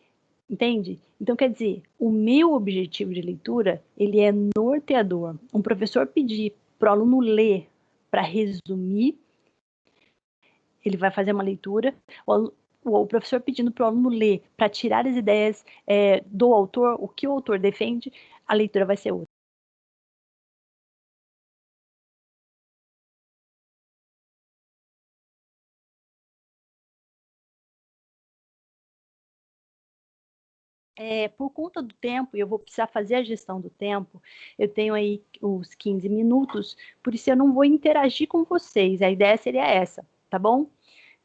entende? Então, quer dizer, o meu objetivo de leitura, ele é norteador. Um professor pedir para o aluno ler para resumir, ele vai fazer uma leitura, o professor pedindo para o aluno ler para tirar as ideias do autor, o que o autor defende, a leitura vai ser outra. por conta do tempo, e eu vou precisar fazer a gestão do tempo, eu tenho aí os 15 minutos, por isso eu não vou interagir com vocês, a ideia seria essa, tá bom?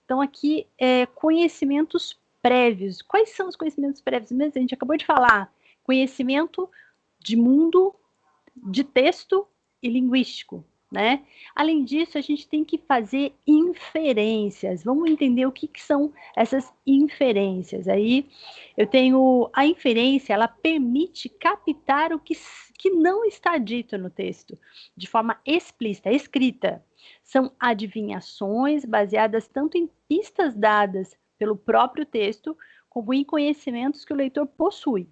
Então, aqui, conhecimentos prévios. Quais são os conhecimentos prévios mesmo? A gente acabou de falar. Conhecimento de mundo, de texto e linguístico, né? Além disso, a gente tem que fazer inferências. Vamos entender o que são essas inferências. Aí, eu tenho a inferência, ela permite captar o que não está dito no texto, de forma explícita, escrita. São adivinhações baseadas tanto em pistas dadas pelo próprio texto, como em conhecimentos que o leitor possui.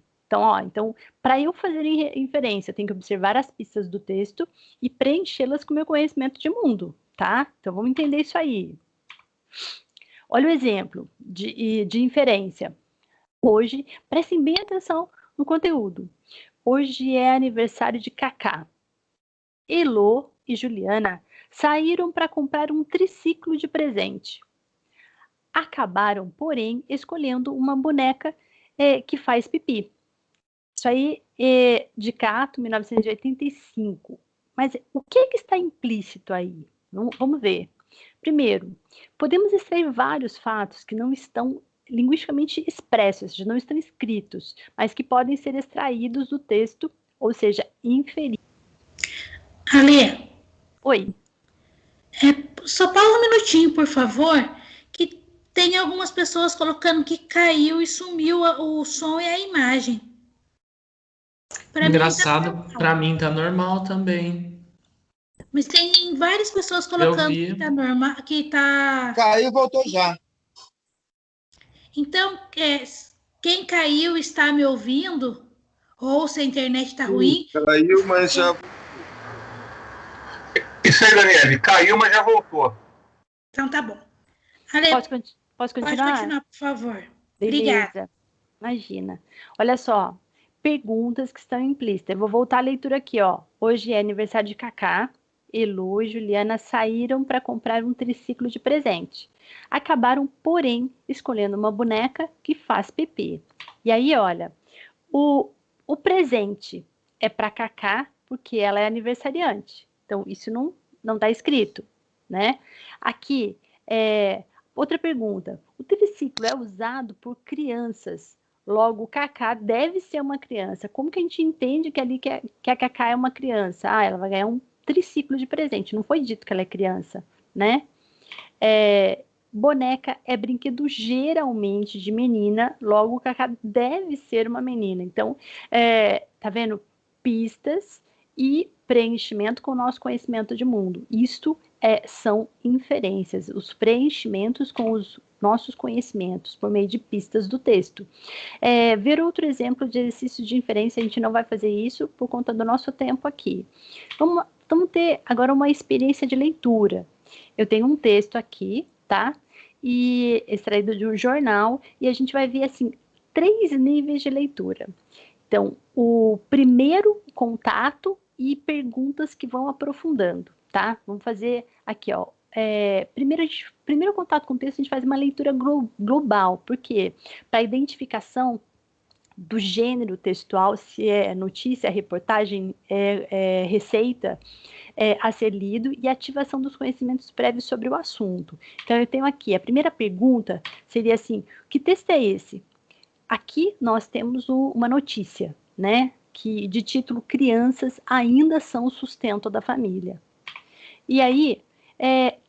Então, para eu fazer inferência, eu tenho que observar as pistas do texto e preenchê-las com o meu conhecimento de mundo, tá? Então, vamos entender isso aí. Olha o exemplo de inferência. Hoje, prestem bem atenção no conteúdo. Hoje é aniversário de Cacá. Elô e Juliana saíram para comprar um triciclo de presente. Acabaram, porém, escolhendo uma boneca que faz pipi. Isso aí é de Cato, 1985. Mas o que está implícito aí? Vamos ver. Primeiro, podemos extrair vários fatos que não estão linguisticamente expressos, não estão escritos, mas que podem ser extraídos do texto, ou seja, inferidos. Ale. Oi. Só pausa um minutinho, por favor, que tem algumas pessoas colocando que caiu e sumiu o som e a imagem. Engraçado, para mim tá normal também. Mas tem várias pessoas colocando que tá normal, que tá... Caiu e voltou já. Então, quem caiu está me ouvindo? Ou se a internet tá ruim? Caiu, mas já... Isso aí, Daniele, caiu, mas já voltou. Então tá bom. Ale, posso continuar? Pode continuar, por favor. Beleza. Obrigada. Imagina. Olha só, perguntas que estão implícitas. Eu vou voltar à leitura aqui, ó. Hoje é aniversário de Cacá. Elô e Juliana saíram para comprar um triciclo de presente. Acabaram, porém, escolhendo uma boneca que faz PP. E aí, olha, o presente é para Cacá porque ela é aniversariante. Então, isso não está escrito, né? Aqui, outra pergunta. O triciclo é usado por crianças. Logo, Cacá deve ser uma criança. Como que a gente entende que ali que a Cacá é uma criança? Ela vai ganhar um triciclo de presente. Não foi dito que ela é criança, né? Boneca é brinquedo geralmente de menina. Logo, Cacá deve ser uma menina. Então, tá vendo? Pistas e preenchimento com o nosso conhecimento de mundo. Isto são inferências, os preenchimentos com os nossos conhecimentos por meio de pistas do texto. Ver outro exemplo de exercício de inferência, a gente não vai fazer isso por conta do nosso tempo aqui. Vamos ter agora uma experiência de leitura. Eu tenho um texto aqui, tá? E extraído de um jornal, e a gente vai ver, assim, 3 níveis de leitura. Então, o primeiro contato e perguntas que vão aprofundando, tá? Vamos fazer aqui, ó. Primeiro contato com o texto, a gente faz uma leitura global. Por quê? Para a identificação do gênero textual, se é notícia, reportagem, receita, a ser lido, e ativação dos conhecimentos prévios sobre o assunto. Então, eu tenho aqui, a primeira pergunta seria assim, que texto é esse? Aqui nós temos uma notícia, né? Que de título Crianças ainda são o sustento da família. E aí,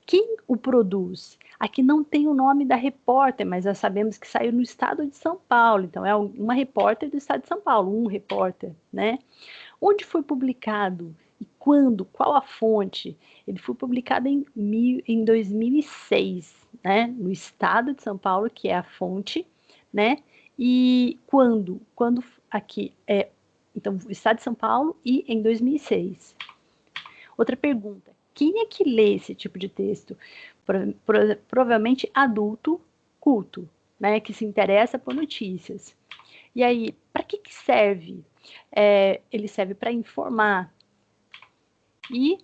quem o produz? Aqui não tem o nome da repórter, mas nós sabemos que saiu no estado de São Paulo. Então, é uma repórter do estado de São Paulo, um repórter, né? Onde foi publicado? E quando? Qual a fonte? Ele foi publicado em 2006, né? No estado de São Paulo, que é a fonte, né? E quando? Quando aqui então, o estado de São Paulo e em 2006. Outra pergunta. Quem é que lê esse tipo de texto? Provavelmente adulto culto, né? Que se interessa por notícias. E aí, para que serve? Ele serve para informar. E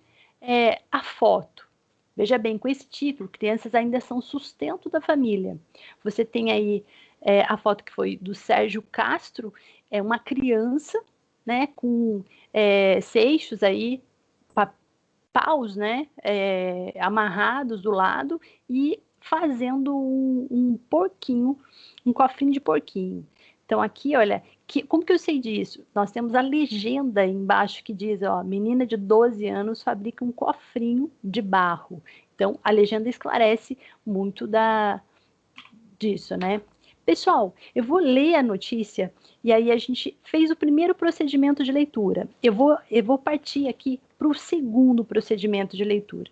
a foto. Veja bem, com esse título, crianças ainda são sustento da família. Você tem aí a foto que foi do Sérgio Castro, é uma criança, né, com seixos aí, paus, né, amarrados do lado e fazendo um porquinho, um cofrinho de porquinho. Então aqui, olha, como que eu sei disso? Nós temos a legenda embaixo que diz, ó, menina de 12 anos fabrica um cofrinho de barro. Então a legenda esclarece muito disso, né? Pessoal, eu vou ler a notícia e aí a gente fez o primeiro procedimento de leitura. Eu vou partir aqui para o segundo procedimento de leitura.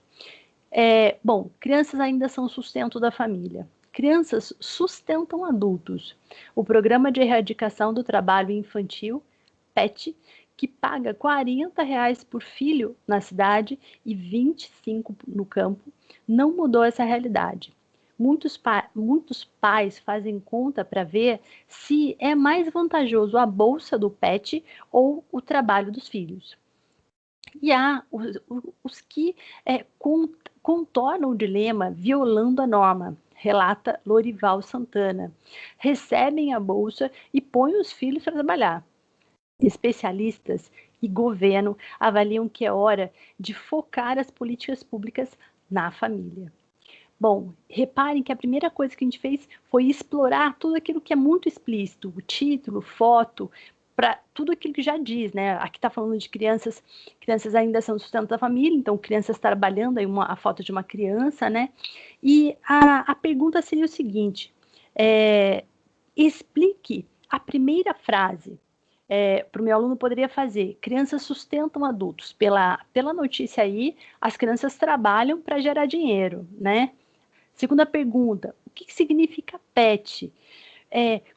Bom, crianças ainda são sustento da família. Crianças sustentam adultos. O Programa de Erradicação do Trabalho Infantil, PET, que paga R$40 por filho na cidade e 25 no campo, não mudou essa realidade. Muitos pais fazem conta para ver se é mais vantajoso a bolsa do PET ou o trabalho dos filhos. E há os que contornam o dilema violando a norma, relata Lorival Santana. Recebem a bolsa e põem os filhos para trabalhar. Especialistas e governo avaliam que é hora de focar as políticas públicas na família. Bom, reparem que a primeira coisa que a gente fez foi explorar tudo aquilo que é muito explícito, o título, foto, para tudo aquilo que já diz, né? Aqui está falando de crianças ainda são sustento da família, então crianças trabalhando, aí a foto de uma criança, né? E a pergunta seria o seguinte, explique a primeira frase. Para o meu aluno poderia fazer, crianças sustentam adultos. Pela notícia aí, as crianças trabalham para gerar dinheiro, né? Segunda pergunta, o que significa PET?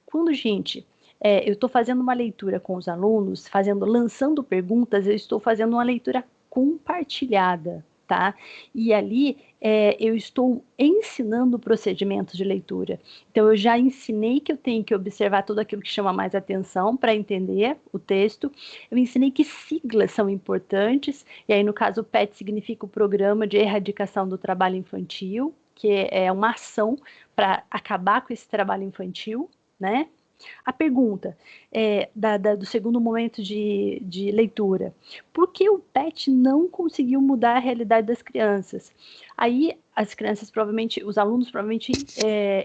Quando, gente, eu estou fazendo uma leitura com os alunos, lançando perguntas, eu estou fazendo uma leitura compartilhada, tá? E ali eu estou ensinando procedimentos de leitura. Então, eu já ensinei que eu tenho que observar tudo aquilo que chama mais atenção para entender o texto. Eu ensinei que siglas são importantes, e aí, no caso, o PET significa o Programa de Erradicação do Trabalho Infantil, que é uma ação para acabar com esse trabalho infantil, né? A pergunta do segundo momento de leitura. Por que o PET não conseguiu mudar a realidade das crianças? Aí as crianças provavelmente, os alunos provavelmente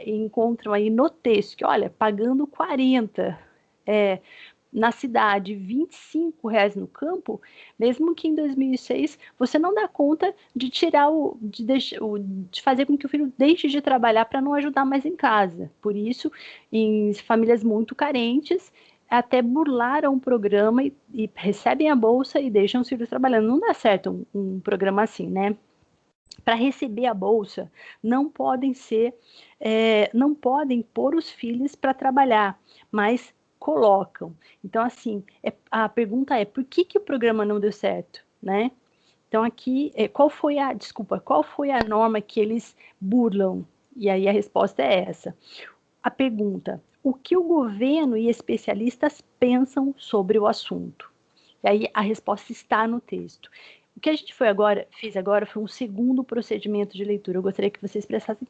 encontram aí no texto que, olha, pagando 40 na cidade, R$25 no campo, mesmo que em 2006 você não dá conta de tirar de fazer com que o filho deixe de trabalhar para não ajudar mais em casa. Por isso, em famílias muito carentes, até burlaram o programa e recebem a bolsa e deixam os filhos trabalhando. Não dá certo um programa assim, né? Para receber a bolsa, não podem pôr os filhos para trabalhar, mas colocam. Então, assim, a pergunta é, por que o programa não deu certo, né? Então, aqui, qual foi a norma que eles burlam? E aí a resposta é essa. A pergunta, o que o governo e especialistas pensam sobre o assunto? E aí a resposta está no texto. O que a gente fez agora foi um segundo procedimento de leitura. Eu gostaria que vocês prestassem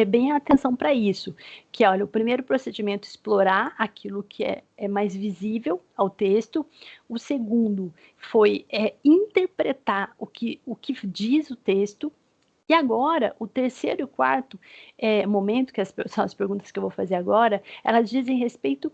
bem atenção para isso. Que, olha, o primeiro procedimento, explorar aquilo que é mais visível ao texto. O segundo foi interpretar o que diz o texto. E agora, o terceiro e o quarto momento, que são as perguntas que eu vou fazer agora, elas dizem respeito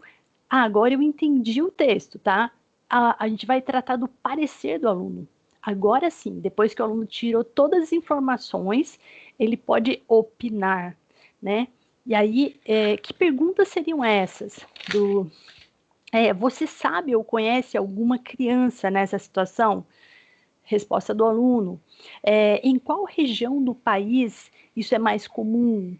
agora eu entendi o texto, tá? A gente vai tratar do parecer do aluno. Agora sim, depois que o aluno tirou todas as informações, ele pode opinar, né? E aí, que perguntas seriam essas? Você sabe ou conhece alguma criança nessa situação? Resposta do aluno. Em qual região do país isso é mais comum?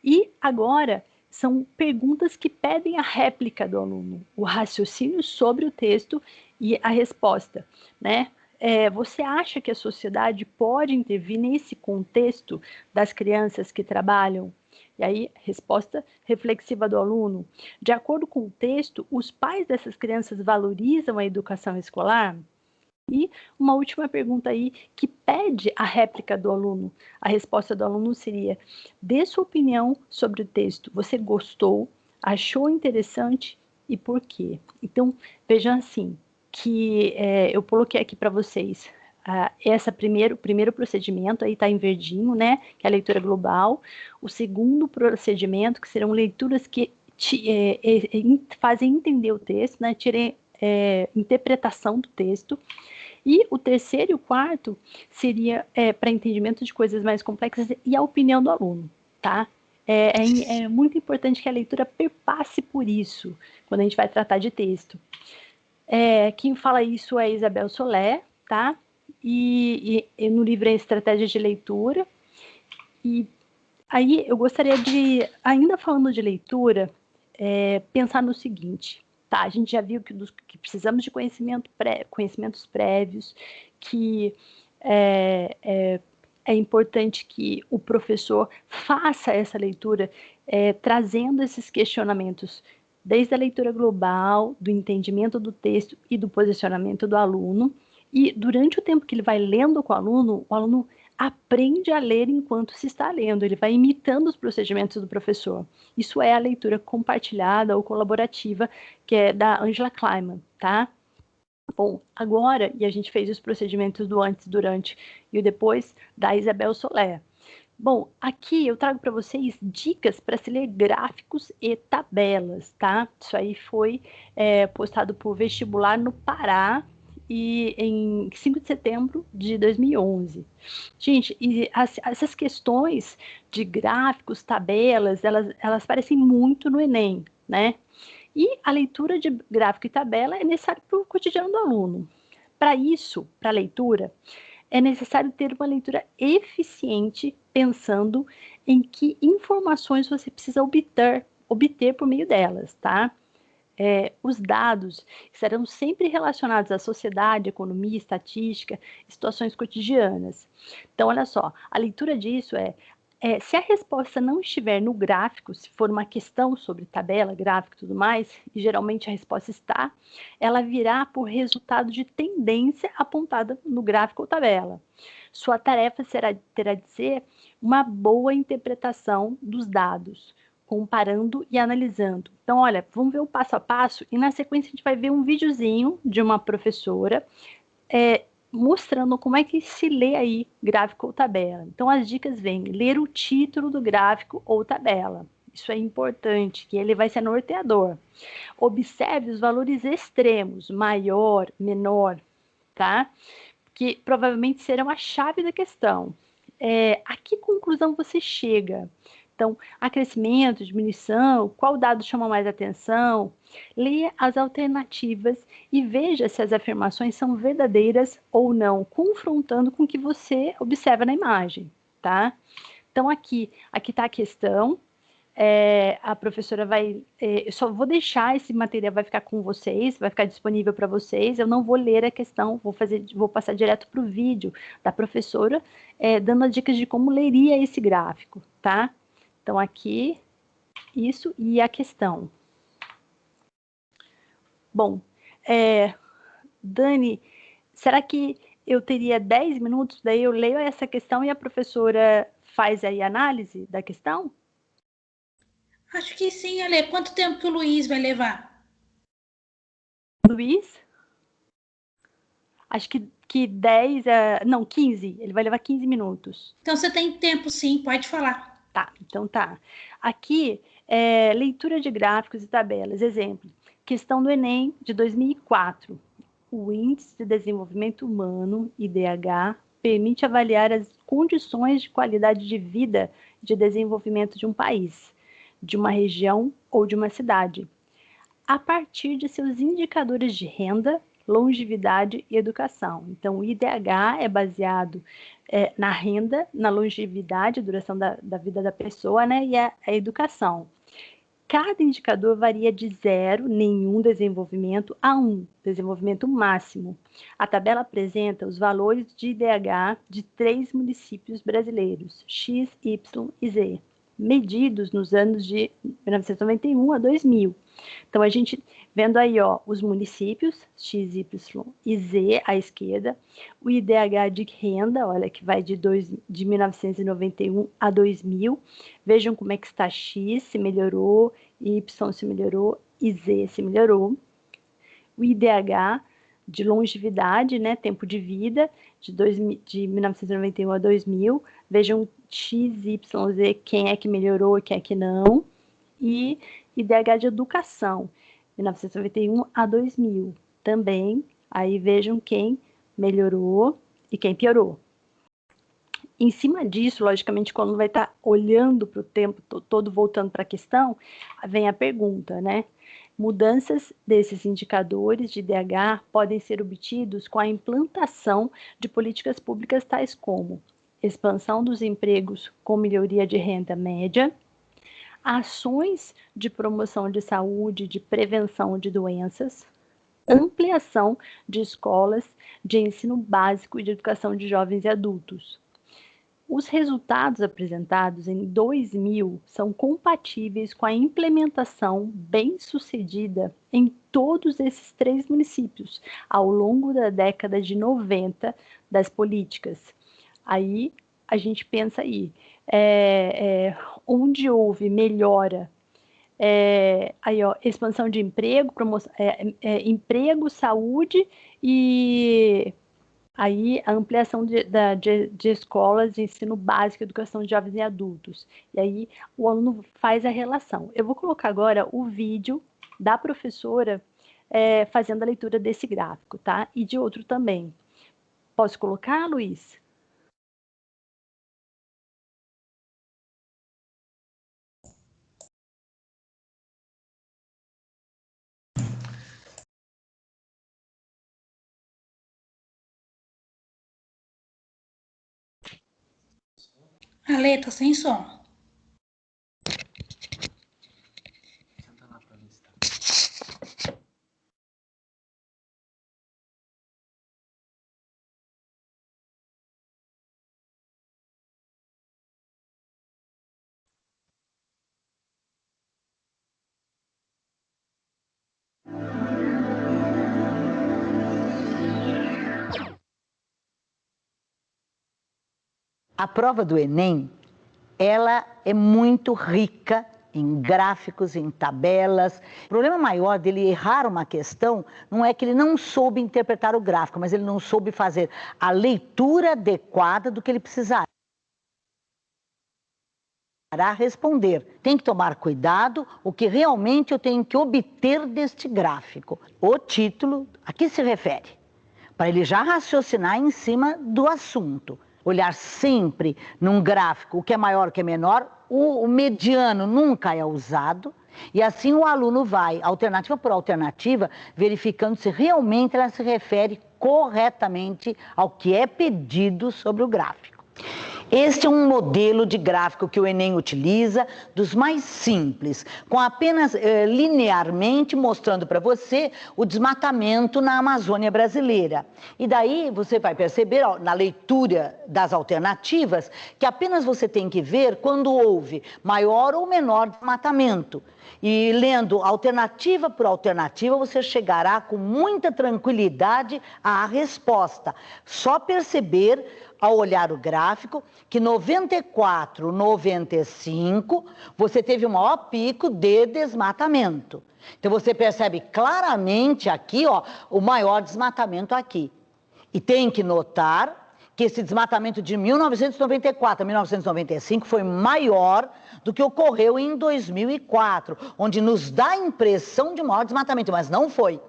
E agora, são perguntas que pedem a réplica do aluno, o raciocínio sobre o texto e a resposta, né? Você acha que a sociedade pode intervir nesse contexto das crianças que trabalham? E aí, resposta reflexiva do aluno. De acordo com o texto, os pais dessas crianças valorizam a educação escolar? E uma última pergunta aí que pede a réplica do aluno. A resposta do aluno seria: dê sua opinião sobre o texto. Você gostou? Achou interessante? E por quê? Então, vejam assim, que eu coloquei aqui para vocês o primeiro procedimento, aí está em verdinho, né? Que é a leitura global. O segundo procedimento, que serão leituras que fazem entender o texto, né? Interpretação do texto. E o terceiro e o quarto seria para entendimento de coisas mais complexas e a opinião do aluno, tá? É muito importante que a leitura perpasse por isso, quando a gente vai tratar de texto. Quem fala isso é a Isabel Soler, tá? E no livro é Estratégia de Leitura. E aí eu gostaria de, ainda falando de leitura, pensar no seguinte. Tá, a gente já viu que precisamos de conhecimentos prévios, que é importante que o professor faça essa leitura, trazendo esses questionamentos, desde a leitura global, do entendimento do texto e do posicionamento do aluno. E durante o tempo que ele vai lendo com o aluno aprende a ler enquanto se está lendo, ele vai imitando os procedimentos do professor. Isso é a leitura compartilhada ou colaborativa, que é da Angela Kleiman, tá? Bom, agora, e a gente fez os procedimentos do antes, durante e o depois, da Isabel Soler. Bom, aqui eu trago para vocês dicas para se ler gráficos e tabelas, tá? Isso aí foi postado por Vestibular no Pará, e em 5 de setembro de 2011. Gente, essas questões de gráficos, tabelas, elas parecem muito no Enem, né? E a leitura de gráfico e tabela é necessária para o cotidiano do aluno. Para isso, para a leitura, é necessário ter uma leitura eficiente, pensando em que informações você precisa obter por meio delas, tá? Os dados estarão sempre relacionados à sociedade, economia, estatística, situações cotidianas. Então, olha só, a leitura disso se a resposta não estiver no gráfico, se for uma questão sobre tabela, gráfico e tudo mais, e geralmente a resposta está, ela virá por resultado de tendência apontada no gráfico ou tabela. Sua tarefa terá de ser uma boa interpretação dos dados, comparando e analisando. Então, olha, vamos ver o passo a passo e na sequência a gente vai ver um videozinho de uma professora mostrando como é que se lê aí gráfico ou tabela. Então, as dicas vêm: ler o título do gráfico ou tabela. Isso é importante, que ele vai ser norteador. Observe os valores extremos, maior, menor, tá? Que provavelmente serão a chave da questão. A que conclusão você chega? Então, acrescimento, diminuição, qual dado chama mais atenção? Leia as alternativas e veja se as afirmações são verdadeiras ou não, confrontando com o que você observa na imagem, tá? Então, aqui está a questão. A professora vai... eu só vou deixar esse material, vai ficar com vocês, vai ficar disponível para vocês. Eu não vou ler a questão, vou passar direto para o vídeo da professora, dando as dicas de como leria esse gráfico, tá? Então, aqui, isso e a questão. Bom, Dani, será que eu teria 10 minutos? Daí eu leio essa questão e a professora faz aí a análise da questão? Acho que sim, Ale. Quanto tempo que o Luiz vai levar? Luiz? Acho que 10, não, 15. Ele vai levar 15 minutos. Então, você tem tempo, sim. Pode falar. Tá, então tá. Aqui, leitura de gráficos e tabelas. Exemplo, questão do Enem de 2004. O Índice de Desenvolvimento Humano, IDH, permite avaliar as condições de qualidade de vida e de desenvolvimento de um país, de uma região ou de uma cidade, a partir de seus indicadores de renda, longevidade e educação. Então, o IDH é baseado na renda, na longevidade, duração da vida da pessoa, né, e a educação. Cada indicador varia de 0, nenhum desenvolvimento, a 1, desenvolvimento máximo. A tabela apresenta os valores de IDH de 3 municípios brasileiros, X, Y e Z. medidos nos anos de 1991 a 2000. Então, a gente vendo aí, ó, os municípios, X, Y e Z à esquerda, o IDH de renda, olha, que vai de 1991 a 2000. Vejam como é que está X, se melhorou, Y se melhorou e Z se melhorou. O IDH de longevidade, né, tempo de vida, de 1991 a 2000. Vejam X, Y, Z, quem é que melhorou e quem é que não. E IDH de educação, 1991 a 2000. Também, aí vejam quem melhorou e quem piorou. Em cima disso, logicamente, quando vai estar olhando para o tempo todo, voltando para a questão, vem a pergunta, né? Mudanças desses indicadores de IDH podem ser obtidos com a implantação de políticas públicas tais como expansão dos empregos com melhoria de renda média, ações de promoção de saúde, de prevenção de doenças, ampliação de escolas de ensino básico e de educação de jovens e adultos. Os resultados apresentados em 2000 são compatíveis com a implementação bem-sucedida em todos esses 3 municípios ao longo da década de 90 das políticas. Aí a gente pensa aí, onde houve melhora, aí, ó, expansão de emprego, promoção, emprego, saúde e aí a ampliação de escolas de ensino básico, educação de jovens e adultos. E aí o aluno faz a relação. Eu vou colocar agora o vídeo da professora fazendo a leitura desse gráfico, tá? E de outro também. Posso colocar, Luiz? Ale, tá sem som. A prova do Enem, ela é muito rica em gráficos, em tabelas. O problema maior dele errar uma questão não é que ele não soube interpretar o gráfico, mas ele não soube fazer a leitura adequada do que ele precisará responder. Tem que tomar cuidado o que realmente eu tenho que obter deste gráfico. O título, a que se refere? Para ele já raciocinar em cima do assunto. Olhar sempre num gráfico, o que é maior, o que é menor, o mediano nunca é usado, e assim o aluno vai, alternativa por alternativa, verificando se realmente ela se refere corretamente ao que é pedido sobre o gráfico. Este é um modelo de gráfico que o Enem utiliza, dos mais simples, com apenas linearmente mostrando para você o desmatamento na Amazônia brasileira. E daí você vai perceber, ó, na leitura das alternativas, que apenas você tem que ver quando houve maior ou menor desmatamento. E lendo alternativa por alternativa, você chegará com muita tranquilidade à resposta. Só perceber, ao olhar o gráfico, que 94, 95, você teve o maior pico de desmatamento. Então você percebe claramente aqui, ó, o maior desmatamento aqui. E tem que notar que esse desmatamento de 1994 a 1995 foi maior do que ocorreu em 2004, onde nos dá a impressão de maior desmatamento, mas não foi.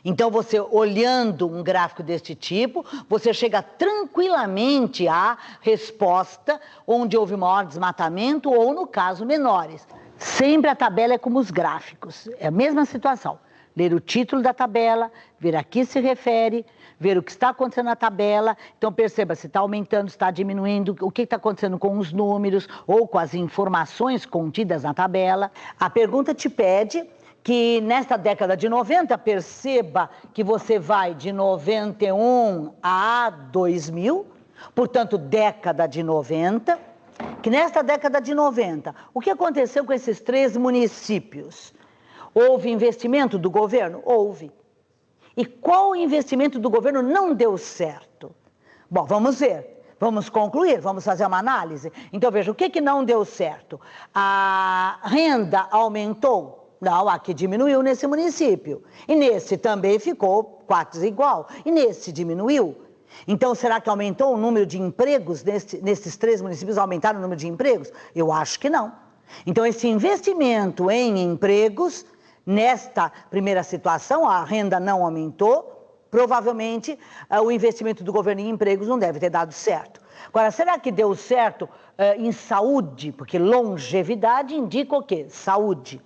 Então, você olhando um gráfico deste tipo, você chega tranquilamente à resposta onde houve maior desmatamento ou, no caso, menores. Sempre a tabela é como os gráficos, é a mesma situação. Ler o título da tabela, ver a que se refere, ver o que está acontecendo na tabela. Então, perceba se está aumentando, se está diminuindo, o que está acontecendo com os números ou com as informações contidas na tabela. A pergunta te pede que nesta década de 90, perceba que você vai de 91 a 2000, portanto, década de 90, que nesta década de 90, o que aconteceu com esses 3 municípios? Houve investimento do governo? Houve. E qual investimento do governo não deu certo? Bom, vamos ver. Vamos concluir, vamos fazer uma análise. Então, veja, o que não deu certo? A renda aumentou? Não, aqui diminuiu nesse município. E nesse também ficou quase igual. E nesse diminuiu. Então, será que aumentou o número de empregos nesses 3 municípios? Aumentaram o número de empregos? Eu acho que não. Então, esse investimento em empregos, nesta primeira situação, a renda não aumentou, provavelmente o investimento do governo em empregos não deve ter dado certo. Agora, será que deu certo em saúde? Porque longevidade indica o quê? Saúde.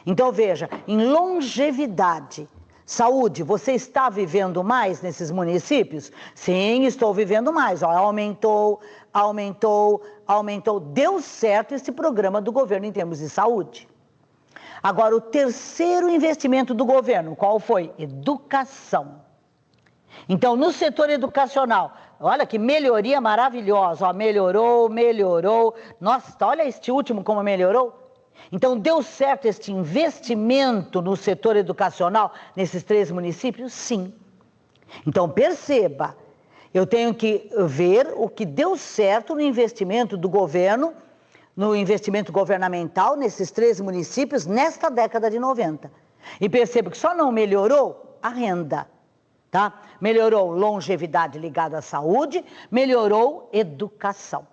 Então, veja, em longevidade, saúde, você está vivendo mais nesses municípios? Sim, estou vivendo mais. Ó, aumentou. Deu certo esse programa do governo em termos de saúde. Agora, o terceiro investimento do governo, qual foi? Educação. Então, no setor educacional, olha que melhoria maravilhosa, ó, melhorou. Nossa, olha este último como melhorou. Então, deu certo este investimento no setor educacional nesses 3 municípios? Sim. Então, perceba, eu tenho que ver o que deu certo no investimento do governo, no investimento governamental nesses 3 municípios nesta década de 90. E percebo que só não melhorou a renda. Tá? Melhorou longevidade ligada à saúde, melhorou educação.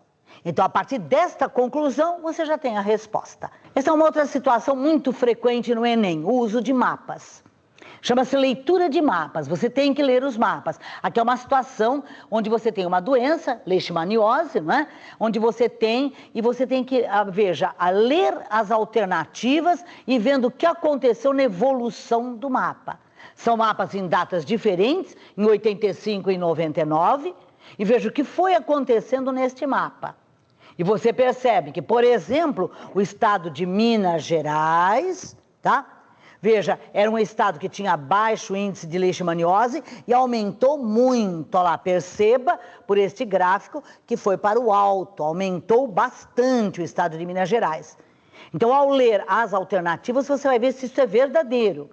Então, a partir desta conclusão, você já tem a resposta. Essa é uma outra situação muito frequente no Enem, o uso de mapas. Chama-se leitura de mapas, você tem que ler os mapas. Aqui é uma situação onde você tem uma doença, leishmaniose, não é? Onde você tem que, veja, ler as alternativas e vendo o que aconteceu na evolução do mapa. São mapas em datas diferentes, em 85 e 99, e veja o que foi acontecendo neste mapa. E você percebe que, por exemplo, o estado de Minas Gerais, tá? Veja, era um estado que tinha baixo índice de leishmaniose e aumentou muito. Olha lá, perceba por este gráfico que foi para o alto, aumentou bastante o estado de Minas Gerais. Então, ao ler as alternativas, você vai ver se isso é verdadeiro.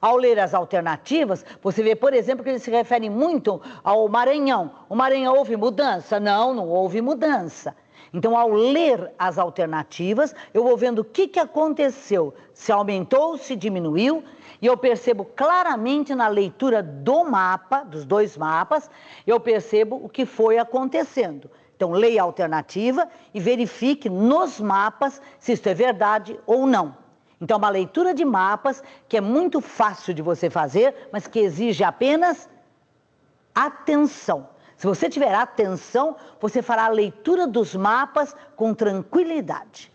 Ao ler as alternativas, você vê, por exemplo, que eles se referem muito ao Maranhão. O Maranhão houve mudança? Não, não houve mudança. Então, ao ler as alternativas, eu vou vendo o que aconteceu, se aumentou, se diminuiu, e eu percebo claramente na leitura do mapa, dos 2 mapas, eu percebo o que foi acontecendo. Então, leia a alternativa e verifique nos mapas se isso é verdade ou não. Então, uma leitura de mapas que é muito fácil de você fazer, mas que exige apenas atenção. Se você tiver atenção, você fará a leitura dos mapas com tranquilidade.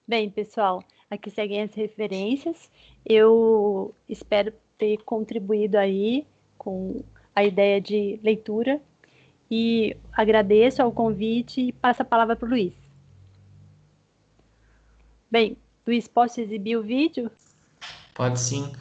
Bem, pessoal, aqui seguem as referências. Eu espero ter contribuído aí com a ideia de leitura e agradeço ao convite e passo a palavra para o Luiz. Bem, Luiz, posso exibir o vídeo? Pode sim.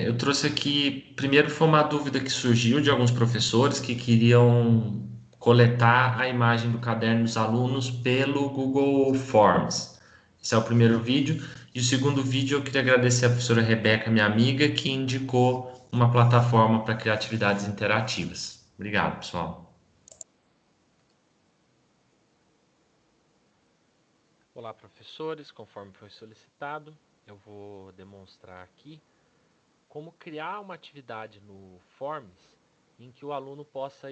Eu trouxe aqui, primeiro foi uma dúvida que surgiu de alguns professores que queriam coletar a imagem do caderno dos alunos pelo Google Forms. Esse é o primeiro vídeo. E o segundo vídeo eu queria agradecer a professora Rebeca, minha amiga, que indicou uma plataforma para criar atividades interativas. Obrigado, pessoal. Olá, professores. Conforme foi solicitado, eu vou demonstrar aqui como criar uma atividade no Forms em que o aluno possa